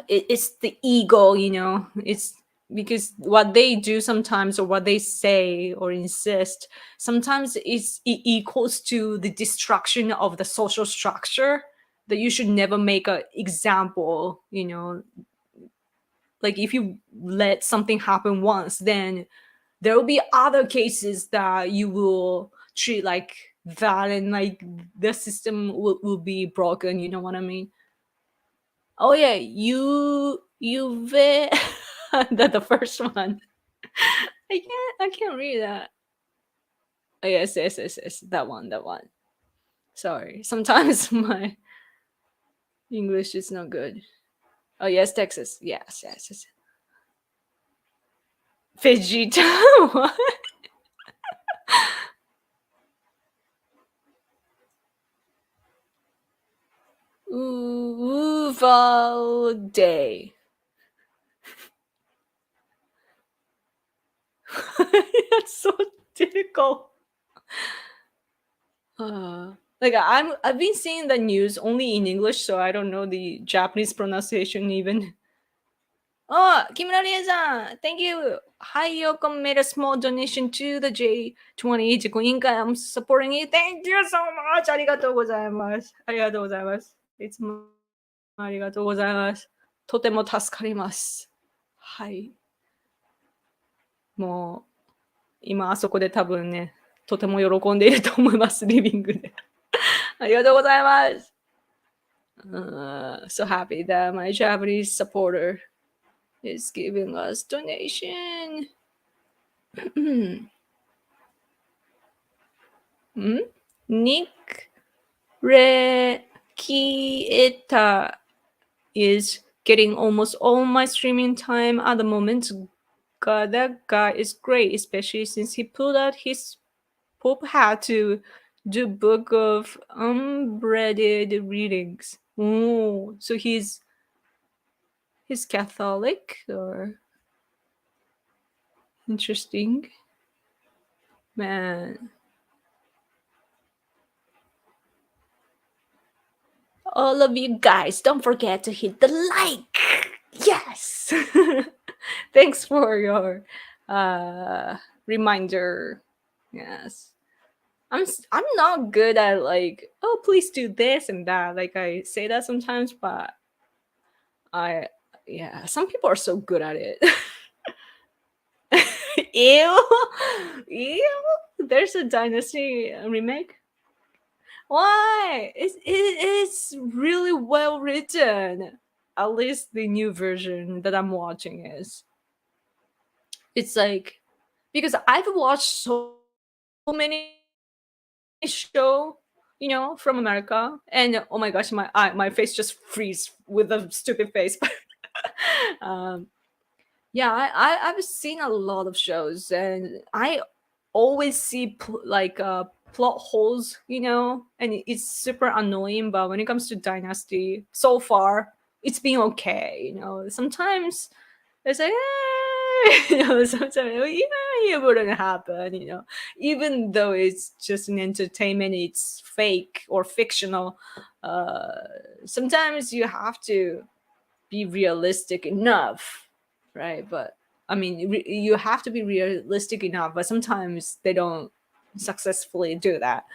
it's the ego. It's because what they do sometimes, or what they say or insist sometimes, it equals to the destruction of the social structure, that you should never make an example. Like if you let something happen once, then there will be other cases that you will treat like that, and like the system will be broken. You know what I mean? Oh yeah, you the first one. I can't read that. Oh, yes, that one. Sorry, sometimes my English is not good. Oh yes, Texas. Yes. Vegeta. What? Uvalde. That's so difficult. Like I've been seeing the news only in English, so I don't know the Japanese pronunciation even. Oh, Kimura-san, thank you. Hayoko made a small donation to the J20 Jikuinkai. I'm supporting it. Thank you so much. ありがとうございます。ありがとうございます。いつもありがとうございます。とても助かります。はい。もう、今あそこで多分ね、とても喜んでいると思います、リビングで。ありがとうございます。So happy that my Japanese supporter is giving us donation. Nick Rekieta is getting almost all my streaming time at the moment. God, that guy is great, especially since he pulled out his Pope hat to do book of unbreaded readings. Oh, so he's Catholic, or interesting, man. All of you guys, don't forget to hit the like. Yes. Thanks for your reminder. Yes. I'm not good at like, oh, please do this and that. Like I say that sometimes, but some people are so good at it. Ew. There's a Dynasty remake. Why? It's really well written. At least the new version that I'm watching is. It's like, because I've watched so many show, from America, and oh my gosh, my face just freeze with a stupid face. Yeah, I've seen a lot of shows, and I always see plot holes, and it's super annoying. But when it comes to Dynasty, so far it's been okay. Sometimes it's like, sometimes it wouldn't happen. Even though it's just an entertainment, it's fake or fictional. Sometimes you have to be realistic enough, right? But I mean, you have to be realistic enough, but sometimes they don't successfully do that,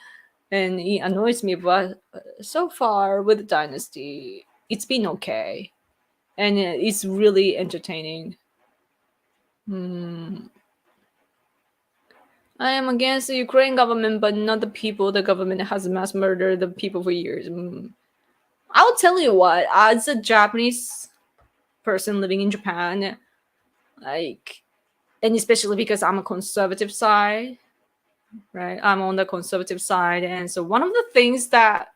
and it annoys me. But so far with Dynasty, it's been okay, and it's really entertaining. I am against the Ukraine government, but not the people. The government has mass murdered the people for years. I'll tell you what, as a Japanese person living in Japan, like, and especially because I'm a conservative side, right? I'm on the conservative side, and so one of the things that,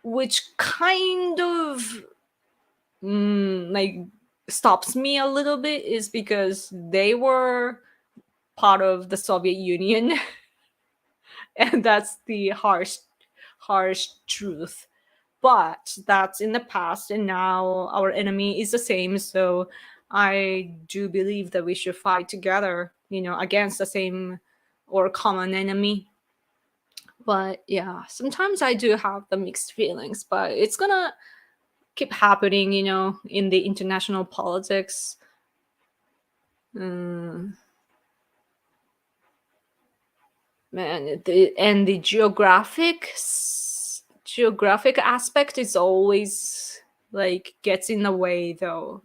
which kind of like stops me a little bit, is because they were part of the Soviet Union, and that's the harsh truth. But that's in the past, and now our enemy is the same. So I do believe that we should fight together, against the same or common enemy. But yeah, sometimes I do have the mixed feelings, but it's gonna keep happening, in the international politics. Man, the geographic aspect is always like gets in the way, though,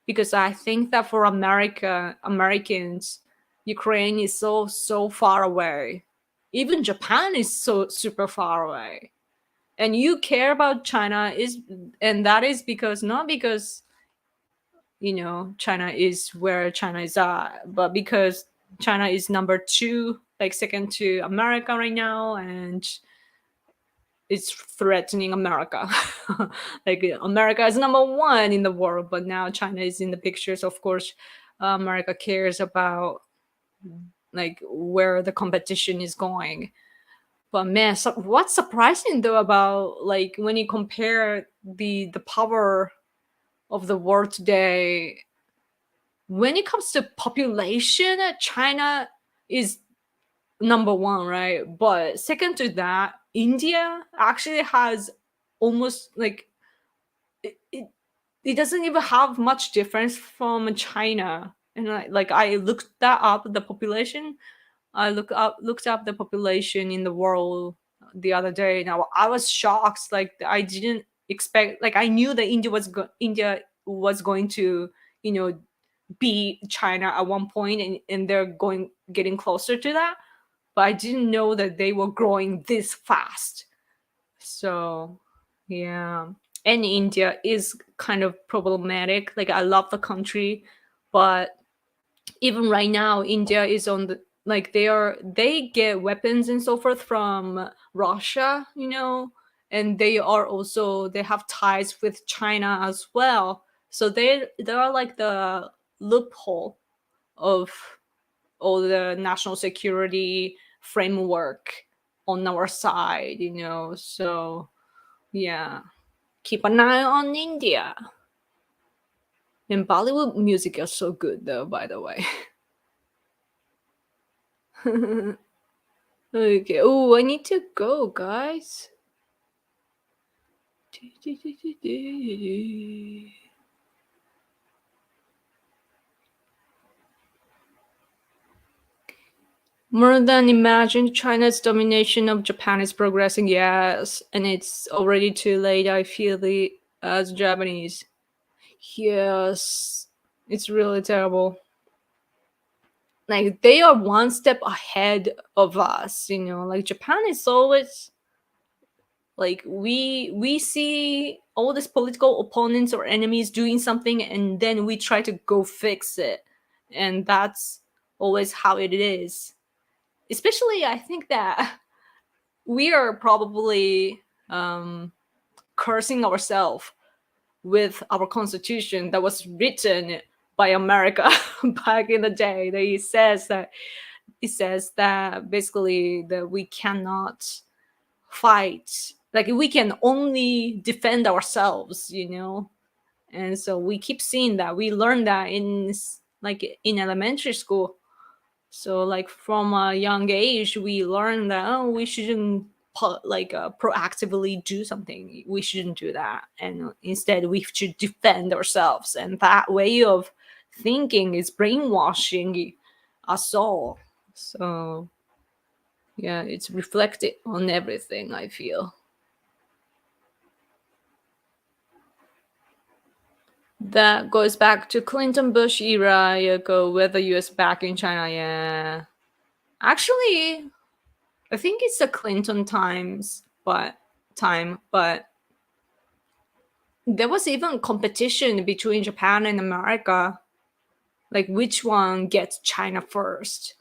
because I think that for Americans, Ukraine is so far away. Even Japan is so super far away. And you care about China and that is because not because China is where China is at, but because China is number 2, like second to America right now, and it's threatening America. Like America is number 1 in the world, but now China is in the pictures. Of course, America cares about like where the competition is going. But man, what's surprising though about like when you compare the power of the world today, when it comes to population, China is number 1, right? But second to that, India actually has almost like it doesn't even have much difference from China. And I looked that up, the population. I looked up the population in the world the other day. Now I was shocked. Like I didn't expect. Like I knew that India was going to beat China at one point, and they're getting closer to that. But I didn't know that they were growing this fast. So yeah, and India is kind of problematic. Like I love the country, but even right now India is on the like they get weapons and so forth from Russia, and they have ties with China as well. So they are like the loophole of all the national security framework on our side, so yeah, keep an eye on India. And Bollywood music is so good though, by the way. Okay. Oh, I need to go, guys. More than imagined, China's domination of Japan is progressing, yes. And it's already too late, I feel as Japanese. Yes. It's really terrible. Like they are one step ahead of us, like Japan is always like we see all these political opponents or enemies doing something and then we try to go fix it, and that's always how it is. Especially I think that we are probably cursing ourselves with our constitution that was written by America back in the day. That it says that basically that we cannot fight, like we can only defend ourselves, and so we keep seeing that. We learn that in elementary school. So like from a young age we learn that, oh, we shouldn't proactively do something. We shouldn't do that, and instead we should defend ourselves. And that way of thinking is brainwashing us all. So yeah, it's reflected on everything, I feel. That goes back to Clinton Bush era. You go with the US back in China, yeah. Actually, I think it's the Clinton but there was even competition between Japan and America, like which one gets China first.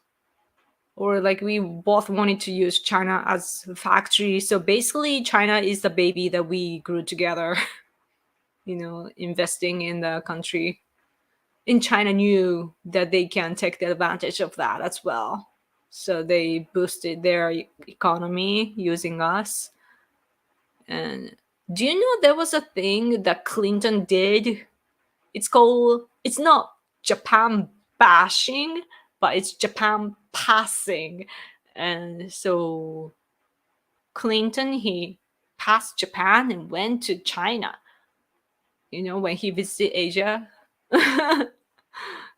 Or like we both wanted to use China as a factory. So basically China is the baby that we grew together, investing in the country. And China knew that they can take the advantage of that as well. So they boosted their economy using us. And do you know there was a thing that Clinton did? It's not Japan bashing, but it's Japan passing. And so Clinton, he passed Japan and went to China, when he visited Asia.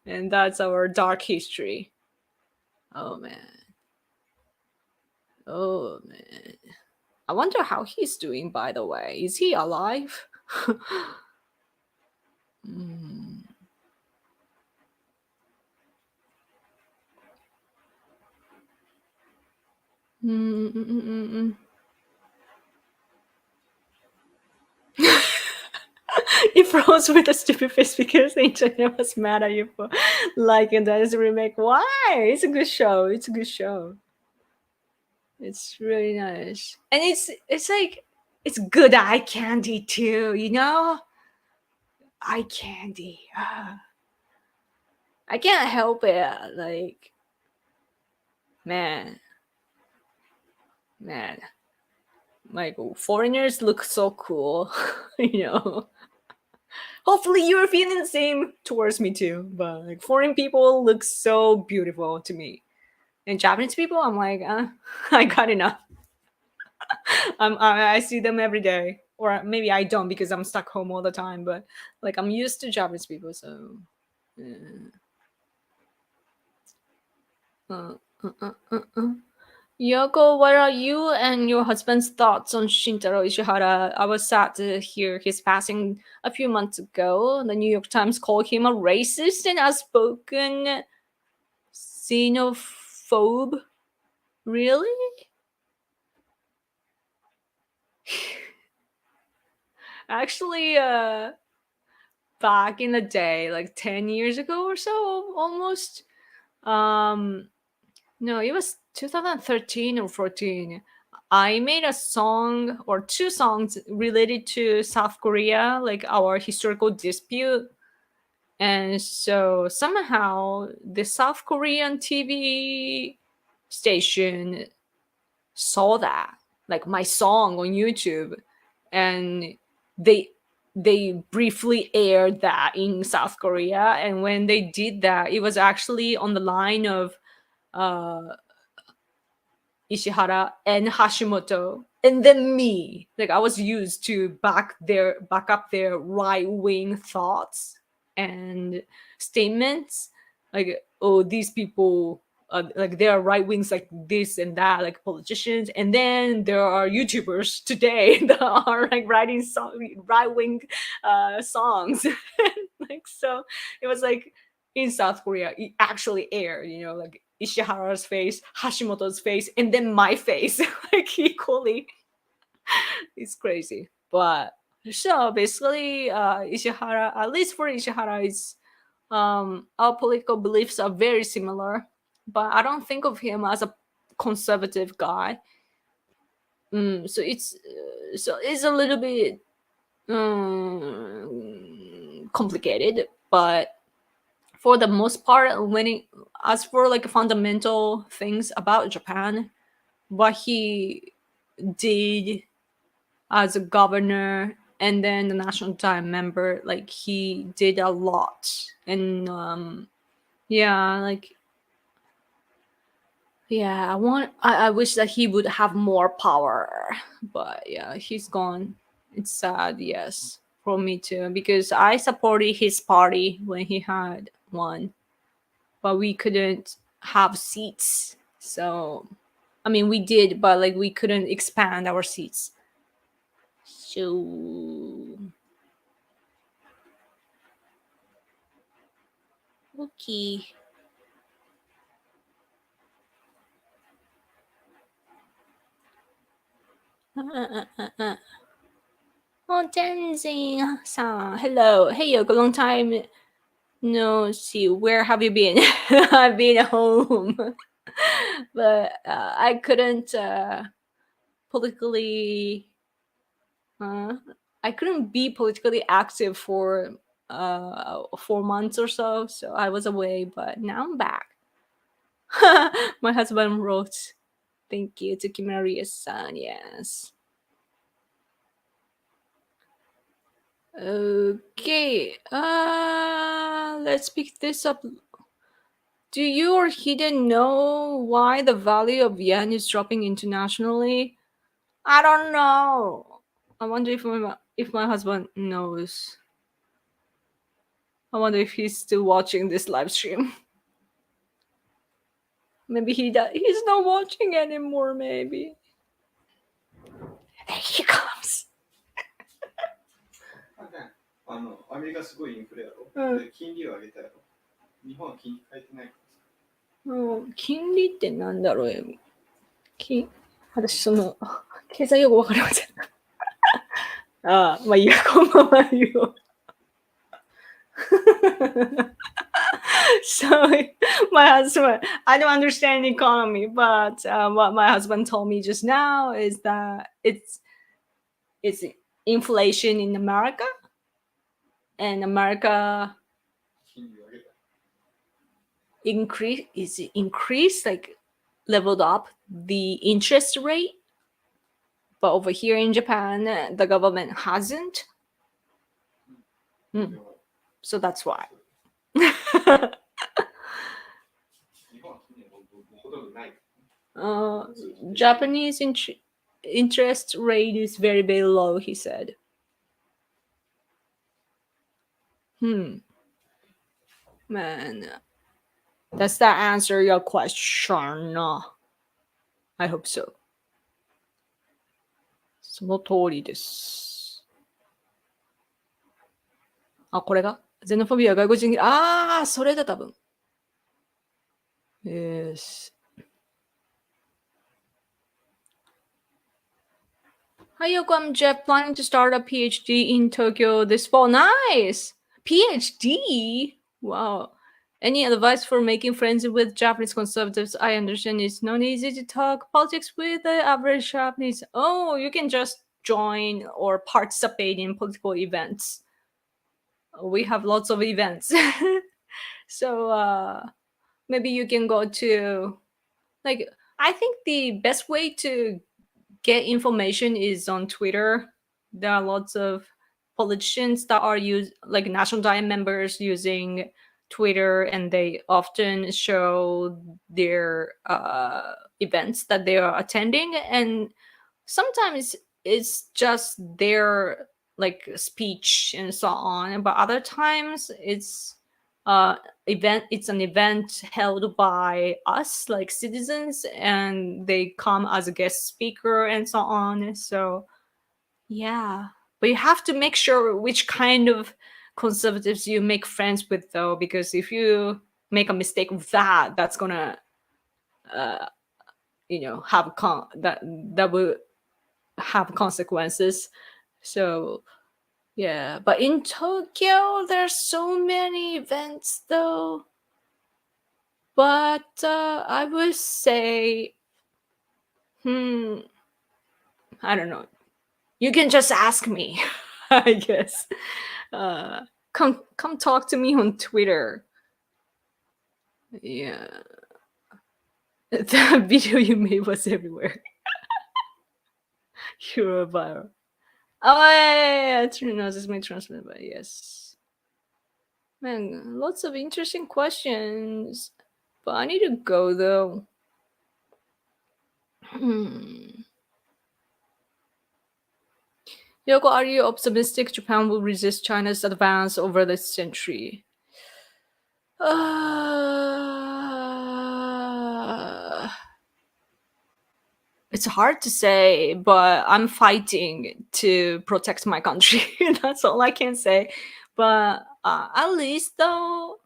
And that's our dark history. Oh man. Oh man. I wonder how he's doing, by the way. Is he alive? Mm. You froze with a stupid face because the internet was mad at you for liking that remake. Why? It's a good show. It's a good show. It's really nice. And it's like it's good eye candy too, you know? Eye candy. I can't help it. Like man. Like foreigners look so cool, you know. Hopefully you're feeling the same towards me too. But like foreign people look so beautiful to me. And Japanese people, I'm like, I got enough. I see them every day, or maybe I don't because I'm stuck home all the time. But like I'm used to Japanese people, so. Yoko, what are you and your husband's thoughts on Shintaro Ishihara? I was sad to hear his passing a few months ago. The New York Times called him a racist and outspoken xenophobe. Really? Actually, back in the day, like 10 years ago or so, almost. No, it was 2013 or 14. I made a song or two songs related to South Korea, like our historical dispute. And so somehow the South Korean TV station saw that, like my song on YouTube, and they briefly aired that in South Korea. And when they did that, it was actually on the line of uh Ishihara and Hashimoto, and then me. Like I was used to back up their right wing thoughts and statements. Like, oh, these people, like they are right wings, like this and that, like politicians. And then there are YouTubers today that are like writing right wing songs. Like so, it was like in South Korea, it actually aired. You know, like Ishihara's face, Hashimoto's face, and then my face, like equally. It's crazy. But so basically, Ishihara, at least for Ishihara, is our political beliefs are very similar. But I don't think of him as a conservative guy. So it's a little bit complicated, but for the most part, as for like fundamental things about Japan, what he did as a governor and then the national time member, like he did a lot. And yeah, like yeah, I wish that he would have more power, but yeah, he's gone. It's sad, yes, for me too, because I supported his party when he had one, but we couldn't have seats. So, I mean, we did, but like we couldn't expand our seats. So, okay. Oh, Tenzin hello. Hey, Yoko, long time no see. Where have you been? I've been home. But I couldn't politically I couldn't be politically active for 4 months or so, so I was away, but now I'm back. My husband wrote thank you to Kimariya-san. Yes. Okay, let's pick this up. Do you or Hiden know why the value of yen is dropping internationally? I don't know. I wonder if my husband knows. I wonder if he's still watching this live stream. Maybe he's not watching anymore, maybe. There he comes. アメリカすごいインフレやろ。で、金利を上げたやろ。日本は金利変えてないからさ。金利ってなんだろうよ。私その経済用語わかりません。ああ、まあいいや、このまま言おう。So my husband, I don't understand economy, but what my husband told me just now is that it's inflation in America, and America 金利を上げた。 increased like leveled up the interest rate, but over here in Japan, the government hasn't. でも So that's why. 日本は金利ほとんどない。Japanese interest rate is very, very low, he said. Man, does that answer your question? I hope so. その通りです。あ、これがゼノフォビア外国人。ああ、それだ、多分。Yes. Hi, Yoko. I'm Jeff, planning to start a PhD in Tokyo this fall. Nice! PhD? Wow. Any advice for making friends with Japanese conservatives? I understand it's not easy to talk politics with the average Japanese. Oh, you can just join or participate in political events. We have lots of events. So maybe you can go to, like, I think the best way to get information is on Twitter. There are lots of politicians that are like National Diet members using Twitter, and they often show their events that they are attending, and sometimes it's just their like speech and so on, but other times it's an event held by us like citizens, and they come as a guest speaker and so on. So yeah, but you have to make sure which kind of conservatives you make friends with, though, because if you make a mistake with that, that's gonna have that will have consequences. So yeah, but in Tokyo there's so many events though. But I would say, I don't know. You can just ask me, I guess. Come talk to me on Twitter. Yeah. The video you made was everywhere. You're a viral. Oh yeah. It's this may transmit, but yes. Man, lots of interesting questions. But I need to go though. Yoko, are you optimistic Japan will resist China's advance over this century? It's hard to say, but I'm fighting to protect my country. That's all I can say. But at least, though,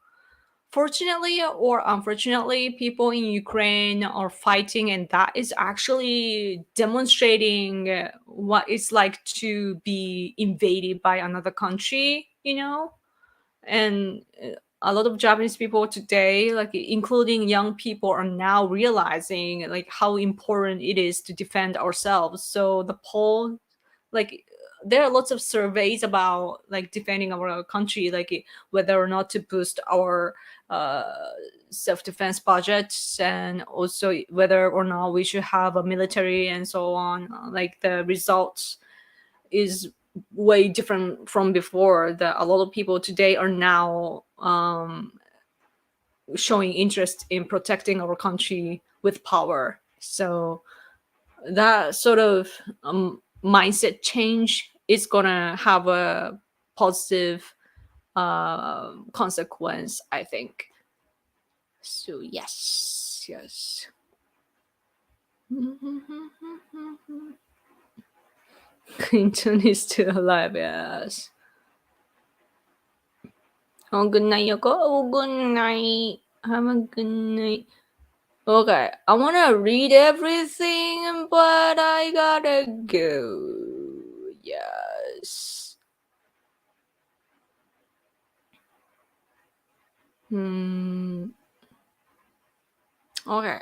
fortunately or unfortunately, people in Ukraine are fighting, and that is actually demonstrating what it's like to be invaded by another country, And a lot of Japanese people today, like including young people, are now realizing like how important it is to defend ourselves. So the poll, like there are lots of surveys about like defending our country, like whether or not to boost our self-defense budgets, and also whether or not we should have a military and so on. Like the results is way different from before. That a lot of people today are now showing interest in protecting our country with power. So that sort of mindset change is gonna have a positive consequence, I think. So yes. Clinton is still alive, yes. Oh, good night, Yoko. Oh, good night. Have a good night. Okay, I want to read everything, but I gotta go. Yes. Okay.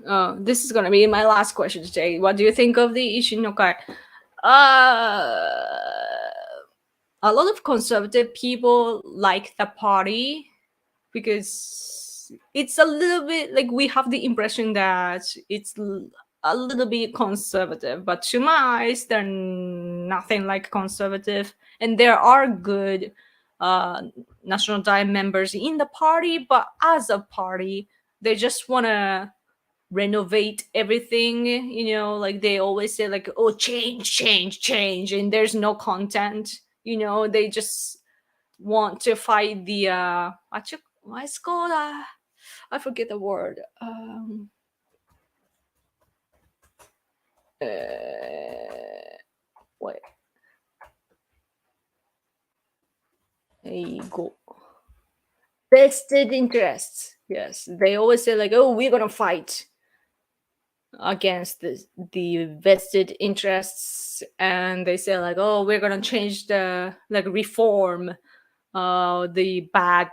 Oh, this is gonna be my last question today. What do you think of the Ishinokai? A lot of conservative people like the party because it's a little bit like we have the impression that it's a little bit conservative, but to my eyes, they're nothing like conservative, and there are good uh, National Diet members in the party, but as a party, they just want to renovate everything, like they always say like, oh, change, change, change, and there's no content. They just want to fight the what's it called, I forget the word. Wait, there you go. Vested interests. Yes, they always say like, oh, we're gonna fight against the vested interests, and they say like, oh, we're gonna change the like reform the bad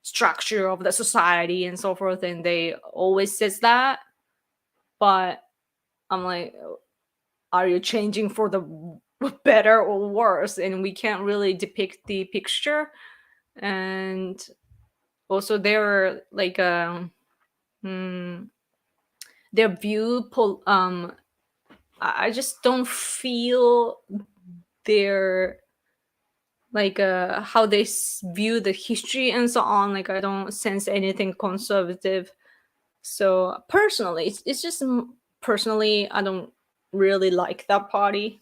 structure of the society and so forth, and they always says that. But I'm like, are you changing for the better or worse? And we can't really depict the picture. And also they're like their view I just don't feel their like how they view the history and so on. Like I don't sense anything conservative. So personally, it's just personally, I don't really like that party.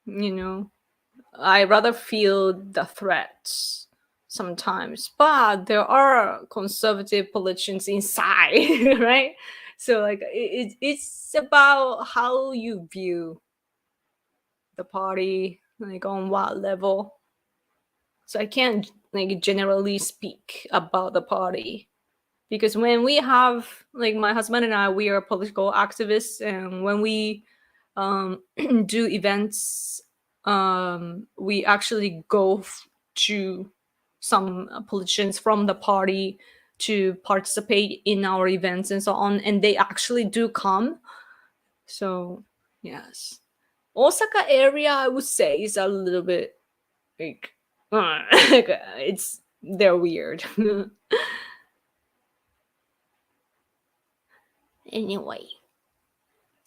I rather feel the threats sometimes, but there are conservative politicians inside, right? So like it's about how you view the party, like on what level. So I can't like generally speak about the party, because when we have like my husband and I, we are political activists, and when we do events, we actually go to some politicians from the party to participate in our events and so on, and they actually do come. So yes, Osaka area, I would say, is a little bit like it's they're weird. Anyway,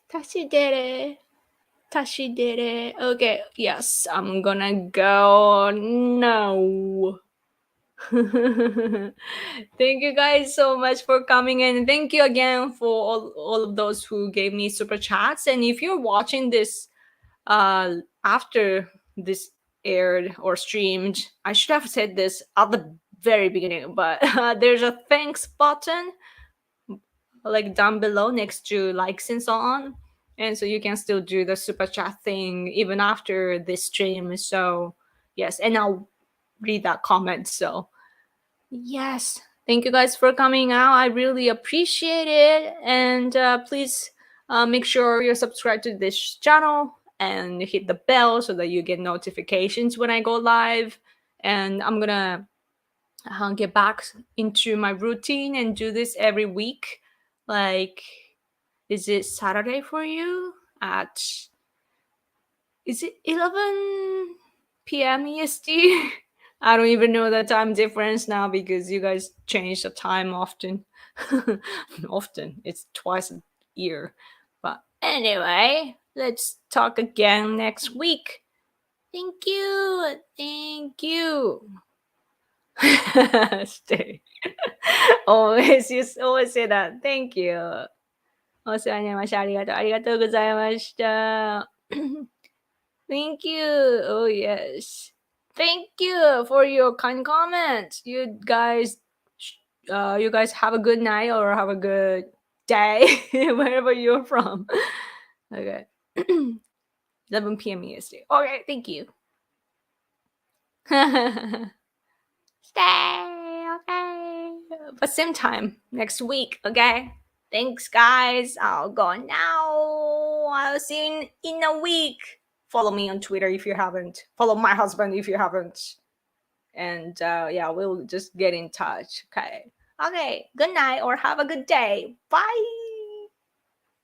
Tashi did it. Tashi did it. Okay, yes, I'm gonna go now. Thank you guys so much for coming in. Thank you again for all of those who gave me super chats. And if you're watching this after this aired or streamed, I should have said this at the very beginning, but there's a thanks button like down below next to likes and so on, and so you can still do the super chat thing even after this stream. So yes, and I'll read that comment. So yes, thank you guys for coming out, I really appreciate it. And please make sure you're subscribed to this channel and hit the bell so that you get notifications when I go live. And I'm gonna get back into my routine and do this every week. Like, is it Saturday for you? At is it 11 p.m. EST? I don't even know the time difference now because you guys change the time often. Often, it's twice a year. But anyway, let's talk again next week. Thank you. Thank you. Stay. Always say that. Thank you. お世話になりました。ありがとう。ありがとうございました。Thank you. Oh, yes. Thank you for your kind comments. You guys have a good night or have a good day wherever you're from. Okay. 11 p.m. EST. Okay, thank you. Stay, okay. But same time next week, okay? Thanks, guys. I'll go now. I'll see you in a week. Follow me on Twitter if you haven't. Follow my husband if you haven't. And yeah, we'll just get in touch. Okay. Okay. Good night or have a good day. Bye.